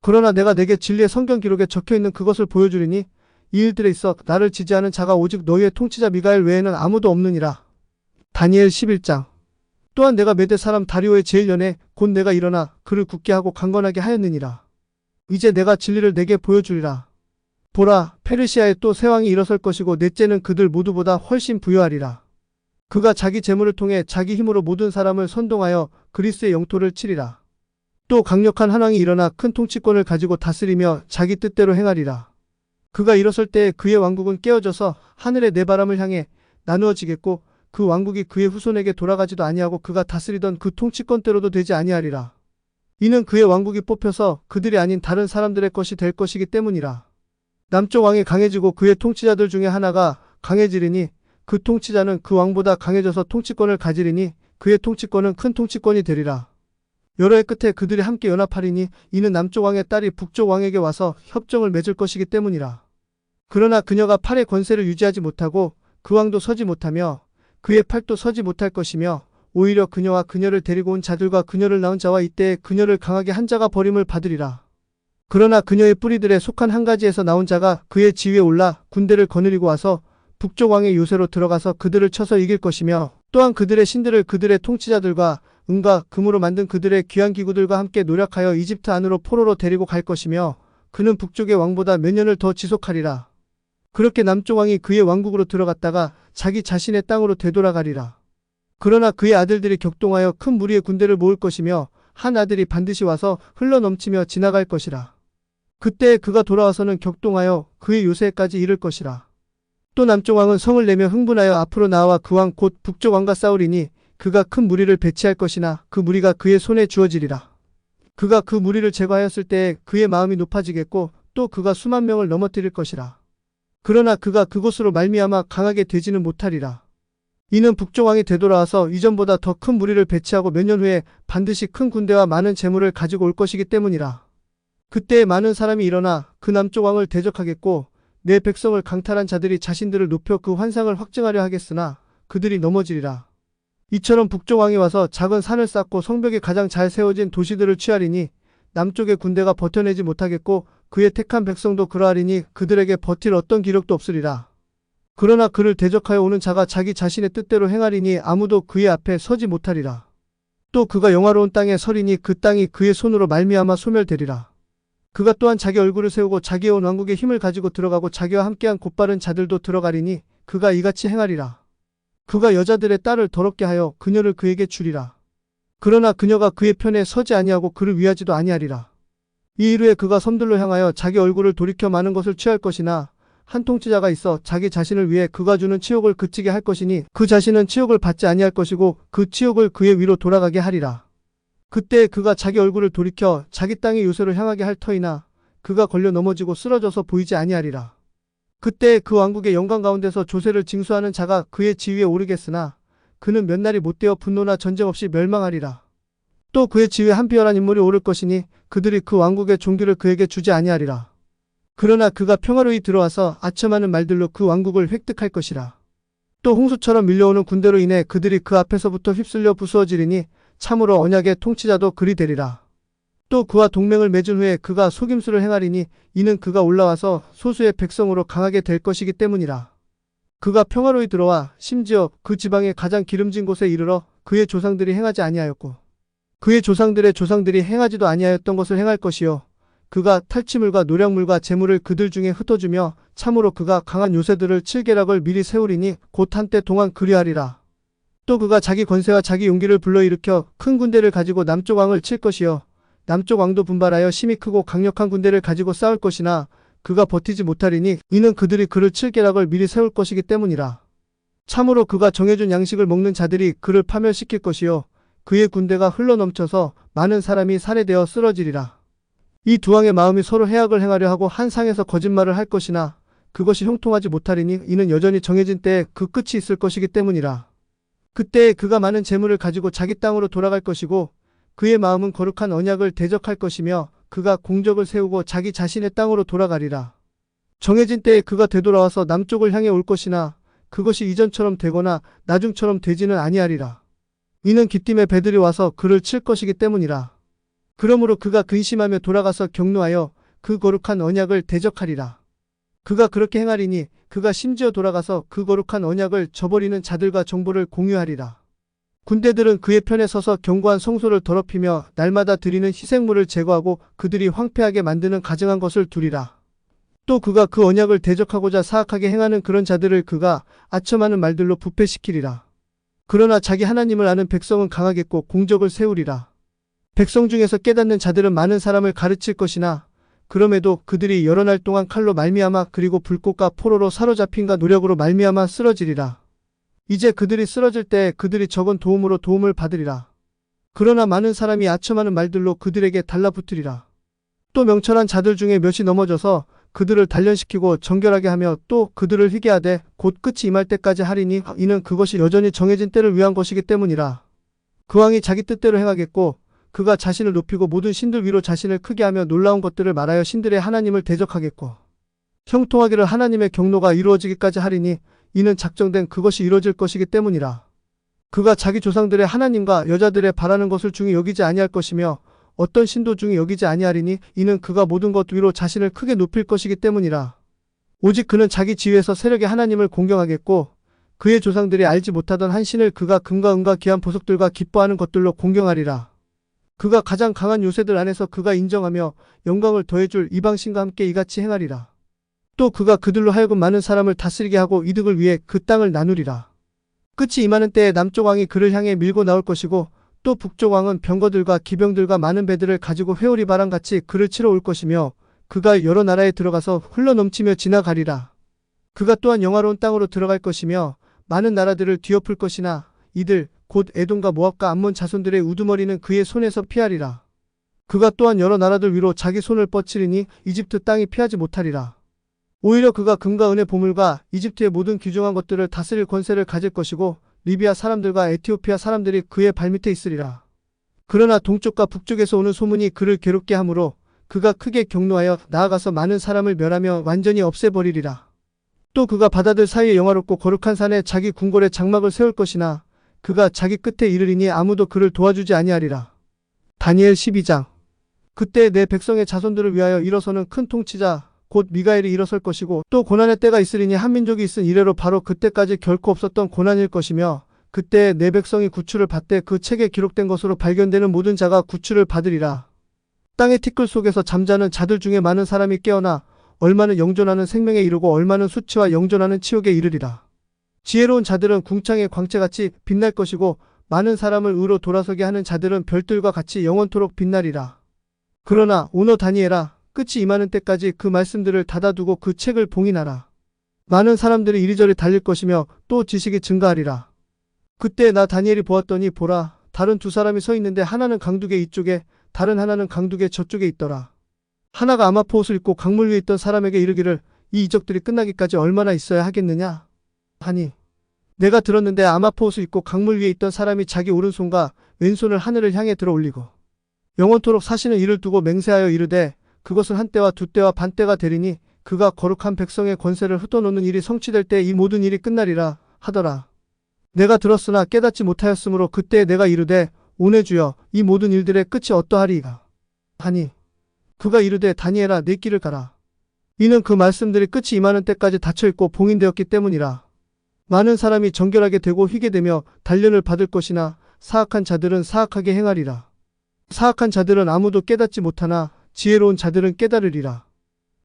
그러나 내가 내게 진리의 성경 기록에 적혀있는 그것을 보여주리니 이 일들에 있어 나를 지지하는 자가 오직 너희의 통치자 미가엘 외에는 아무도 없느니라. 다니엘 11장. 또한 내가 메대 사람 다리오의 제1년에 곧 내가 일어나 그를 굳게 하고 강건하게 하였느니라. 이제 내가 진리를 내게 보여주리라. 보라, 페르시아에 또 새 왕이 일어설 것이고 넷째는 그들 모두보다 훨씬 부유하리라. 그가 자기 재물을 통해 자기 힘으로 모든 사람을 선동하여 그리스의 영토를 치리라. 또 강력한 한 왕이 일어나 큰 통치권을 가지고 다스리며 자기 뜻대로 행하리라. 그가 일어설 때 그의 왕국은 깨어져서 하늘의 네 바람을 향해 나누어지겠고 그 왕국이 그의 후손에게 돌아가지도 아니하고 그가 다스리던 그 통치권대로도 되지 아니하리라. 이는 그의 왕국이 뽑혀서 그들이 아닌 다른 사람들의 것이 될 것이기 때문이라. 남쪽 왕이 강해지고 그의 통치자들 중에 하나가 강해지리니 그 통치자는 그 왕보다 강해져서 통치권을 가지리니 그의 통치권은 큰 통치권이 되리라. 여러 해 끝에 그들이 함께 연합하리니 이는 남쪽 왕의 딸이 북쪽 왕에게 와서 협정을 맺을 것이기 때문이라. 그러나 그녀가 팔의 권세를 유지하지 못하고 그 왕도 서지 못하며 그의 팔도 서지 못할 것이며 오히려 그녀와 그녀를 데리고 온 자들과 그녀를 낳은 자와 이때에 그녀를 강하게 한 자가 버림을 받으리라. 그러나 그녀의 뿌리들에 속한 한 가지에서 나온 자가 그의 지위에 올라 군대를 거느리고 와서 북쪽 왕의 요새로 들어가서 그들을 쳐서 이길 것이며 또한 그들의 신들을 그들의 통치자들과 은과 금으로 만든 그들의 귀한 기구들과 함께 노력하여 이집트 안으로 포로로 데리고 갈 것이며 그는 북쪽의 왕보다 몇 년을 더 지속하리라. 그렇게 남쪽 왕이 그의 왕국으로 들어갔다가 자기 자신의 땅으로 되돌아가리라. 그러나 그의 아들들이 격동하여 큰 무리의 군대를 모을 것이며 한 아들이 반드시 와서 흘러넘치며 지나갈 것이라. 그때 그가 돌아와서는 격동하여 그의 요새까지 이를 것이라. 또 남쪽 왕은 성을 내며 흥분하여 앞으로 나와 그 왕 곧 북쪽 왕과 싸우리니 그가 큰 무리를 배치할 것이나 그 무리가 그의 손에 주어지리라. 그가 그 무리를 제거하였을 때에 그의 마음이 높아지겠고 또 그가 수만 명을 넘어뜨릴 것이라. 그러나 그가 그곳으로 말미암아 강하게 되지는 못하리라. 이는 북쪽왕이 되돌아와서 이전보다 더 큰 무리를 배치하고 몇 년 후에 반드시 큰 군대와 많은 재물을 가지고 올 것이기 때문이라. 그때에 많은 사람이 일어나 그 남쪽 왕을 대적하겠고 내 백성을 강탈한 자들이 자신들을 높여 그 환상을 확증하려 하겠으나 그들이 넘어지리라. 이처럼 북쪽 왕이 와서 작은 산을 쌓고 성벽이 가장 잘 세워진 도시들을 취하리니 남쪽의 군대가 버텨내지 못하겠고 그의 택한 백성도 그러하리니 그들에게 버틸 어떤 기력도 없으리라. 그러나 그를 대적하여 오는 자가 자기 자신의 뜻대로 행하리니 아무도 그의 앞에 서지 못하리라. 또 그가 영화로운 땅에 서리니 그 땅이 그의 손으로 말미암아 소멸되리라. 그가 또한 자기 얼굴을 세우고 자기의 온 왕국의 힘을 가지고 들어가고 자기와 함께한 곧바른 자들도 들어가리니 그가 이같이 행하리라. 그가 여자들의 딸을 더럽게 하여 그녀를 그에게 주리라. 그러나 그녀가 그의 편에 서지 아니하고 그를 위하지도 아니하리라. 이 이후에 그가 섬들로 향하여 자기 얼굴을 돌이켜 많은 것을 취할 것이나 한 통치자가 있어 자기 자신을 위해 그가 주는 치욕을 그치게 할 것이니 그 자신은 치욕을 받지 아니할 것이고 그 치욕을 그의 위로 돌아가게 하리라. 그때 그가 자기 얼굴을 돌이켜 자기 땅의 요새로 향하게 할 터이나 그가 걸려 넘어지고 쓰러져서 보이지 아니하리라. 그때 그 왕국의 영광 가운데서 조세를 징수하는 자가 그의 지위에 오르겠으나 그는 몇 날이 못되어 분노나 전쟁 없이 멸망하리라. 또 그의 지위에 한 비열한 인물이 오를 것이니 그들이 그 왕국의 종기를 그에게 주지 아니하리라. 그러나 그가 평화로이 들어와서 아첨하는 말들로 그 왕국을 획득할 것이라. 또 홍수처럼 밀려오는 군대로 인해 그들이 그 앞에서부터 휩쓸려 부수어지리니 참으로 언약의 통치자도 그리 되리라. 또 그와 동맹을 맺은 후에 그가 속임수를 행하리니 이는 그가 올라와서 소수의 백성으로 강하게 될 것이기 때문이라. 그가 평화로이 들어와 심지어 그 지방의 가장 기름진 곳에 이르러 그의 조상들이 행하지 아니하였고 그의 조상들의 조상들이 행하지도 아니하였던 것을 행할 것이요 그가 탈취물과 노략물과 재물을 그들 중에 흩어주며 참으로 그가 강한 요새들을 칠계략을 미리 세우리니 곧 한때 동안 그리하리라. 또 그가 자기 권세와 자기 용기를 불러일으켜 큰 군대를 가지고 남쪽 왕을 칠 것이요 남쪽 왕도 분발하여 심히 크고 강력한 군대를 가지고 싸울 것이나 그가 버티지 못하리니 이는 그들이 그를 칠 계략을 미리 세울 것이기 때문이라. 참으로 그가 정해준 양식을 먹는 자들이 그를 파멸시킬 것이요 그의 군대가 흘러넘쳐서 많은 사람이 살해되어 쓰러지리라. 이 두 왕의 마음이 서로 해악을 행하려 하고 한 상에서 거짓말을 할 것이나 그것이 형통하지 못하리니 이는 여전히 정해진 때에 그 끝이 있을 것이기 때문이라. 그때에 그가 많은 재물을 가지고 자기 땅으로 돌아갈 것이고 그의 마음은 거룩한 언약을 대적할 것이며 그가 공적을 세우고 자기 자신의 땅으로 돌아가리라. 정해진 때에 그가 되돌아와서 남쪽을 향해 올 것이나 그것이 이전처럼 되거나 나중처럼 되지는 아니하리라. 이는 기띔의 배들이 와서 그를 칠 것이기 때문이라. 그러므로 그가 근심하며 돌아가서 격노하여 그 거룩한 언약을 대적하리라. 그가 그렇게 행하리니 그가 심지어 돌아가서 그 거룩한 언약을 저버리는 자들과 정보를 공유하리라. 군대들은 그의 편에 서서 견고한 성소를 더럽히며 날마다 드리는 희생물을 제거하고 그들이 황폐하게 만드는 가증한 것을 두리라. 또 그가 그 언약을 대적하고자 사악하게 행하는 그런 자들을 그가 아첨하는 말들로 부패시키리라. 그러나 자기 하나님을 아는 백성은 강하겠고 공적을 세우리라. 백성 중에서 깨닫는 자들은 많은 사람을 가르칠 것이나 그럼에도 그들이 여러 날 동안 칼로 말미암아 그리고 불꽃과 포로로 사로잡힌가 노력으로 말미암아 쓰러지리라. 이제 그들이 쓰러질 때 그들이 적은 도움으로 도움을 받으리라. 그러나 많은 사람이 아첨하는 말들로 그들에게 달라붙으리라. 또 명철한 자들 중에 몇이 넘어져서 그들을 단련시키고 정결하게 하며 또 그들을 희게 하되 곧 끝이 임할 때까지 하리니 이는 그것이 여전히 정해진 때를 위한 것이기 때문이라. 그 왕이 자기 뜻대로 행하겠고 그가 자신을 높이고 모든 신들 위로 자신을 크게 하며 놀라운 것들을 말하여 신들의 하나님을 대적하겠고 형통하기를 하나님의 경노가 이루어지기까지 하리니 이는 작정된 그것이 이루어질 것이기 때문이라. 그가 자기 조상들의 하나님과 여자들의 바라는 것을 중히 여기지 아니할 것이며 어떤 신도 중히 여기지 아니하리니 이는 그가 모든 것 위로 자신을 크게 높일 것이기 때문이라. 오직 그는 자기 지위에서 세력의 하나님을 공경하겠고 그의 조상들이 알지 못하던 한 신을 그가 금과 은과 귀한 보석들과 기뻐하는 것들로 공경하리라. 그가 가장 강한 요새들 안에서 그가 인정하며 영광을 더해줄 이방신과 함께 이같이 행하리라. 또 그가 그들로 하여금 많은 사람을 다스리게 하고 이득을 위해 그 땅을 나누리라. 끝이 임하는 때에 남쪽 왕이 그를 향해 밀고 나올 것이고 또 북쪽 왕은 병거들과 기병들과 많은 배들을 가지고 회오리 바람같이 그를 치러 올 것이며 그가 여러 나라에 들어가서 흘러넘치며 지나가리라. 그가 또한 영화로운 땅으로 들어갈 것이며 많은 나라들을 뒤엎을 것이나 이들 곧 에돔과 모압과 암몬 자손들의 우두머리는 그의 손에서 피하리라. 그가 또한 여러 나라들 위로 자기 손을 뻗치리니 이집트 땅이 피하지 못하리라. 오히려 그가 금과 은의 보물과 이집트의 모든 귀중한 것들을 다스릴 권세를 가질 것이고 리비아 사람들과 에티오피아 사람들이 그의 발밑에 있으리라. 그러나 동쪽과 북쪽에서 오는 소문이 그를 괴롭게 하므로 그가 크게 격노하여 나아가서 많은 사람을 멸하며 완전히 없애버리리라. 또 그가 바다들 사이에 영화롭고 거룩한 산에 자기 궁궐에 장막을 세울 것이나 그가 자기 끝에 이르리니 아무도 그를 도와주지 아니하리라. 다니엘 12장. 그때 내 백성의 자손들을 위하여 일어서는 큰 통치자 곧 미가엘이 일어설 것이고 또 고난의 때가 있으리니 한 민족이 있은 이래로 바로 그때까지 결코 없었던 고난일 것이며 그때 내 백성이 구출을 받되 그 책에 기록된 것으로 발견되는 모든 자가 구출을 받으리라. 땅의 티끌 속에서 잠자는 자들 중에 많은 사람이 깨어나 얼마는 영존하는 생명에 이르고 얼마는 수치와 영존하는 치욕에 이르리라. 지혜로운 자들은 궁창의 광채같이 빛날 것이고 많은 사람을 의로 돌아서게 하는 자들은 별들과 같이 영원토록 빛나리라. 그러나 오너 다니엘아, 끝이 임하는 때까지 그 말씀들을 닫아두고 그 책을 봉인하라. 많은 사람들이 이리저리 달릴 것이며 또 지식이 증가하리라. 그때 나 다니엘이 보았더니 보라, 다른 두 사람이 서 있는데 하나는 강둑의 이쪽에 다른 하나는 강둑의 저쪽에 있더라. 하나가 아마포 옷을 입고 강물 위에 있던 사람에게 이르기를 이 이적들이 끝나기까지 얼마나 있어야 하겠느냐 하니 내가 들었는데 아마포 옷을 입고 강물 위에 있던 사람이 자기 오른손과 왼손을 하늘을 향해 들어 올리고 영원토록 사시는 이를 두고 맹세하여 이르되 그것은 한때와 두때와 반때가 되리니 그가 거룩한 백성의 권세를 흩어놓는 일이 성취될 때 이 모든 일이 끝나리라 하더라. 내가 들었으나 깨닫지 못하였으므로 그때 내가 이르되 오내 주여 이 모든 일들의 끝이 어떠하리이까 하니 그가 이르되 다니엘아 내 길을 가라. 이는 그 말씀들이 끝이 임하는 때까지 닫혀있고 봉인되었기 때문이라. 많은 사람이 정결하게 되고 희게 되며 단련을 받을 것이나 사악한 자들은 사악하게 행하리라. 사악한 자들은 아무도 깨닫지 못하나 지혜로운 자들은 깨달으리라.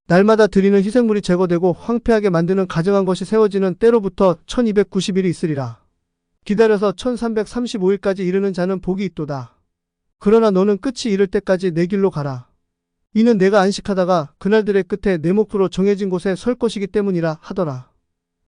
날마다 드리는 희생물이 제거되고 황폐하게 만드는 가증한 것이 세워지는 때로부터 1290일이 있으리라. 기다려서 1335일까지 이르는 자는 복이 있도다. 그러나 너는 끝이 이를 때까지 내 길로 가라. 이는 내가 안식하다가 그날들의 끝에 내 목표로 정해진 곳에 설 것이기 때문이라 하더라.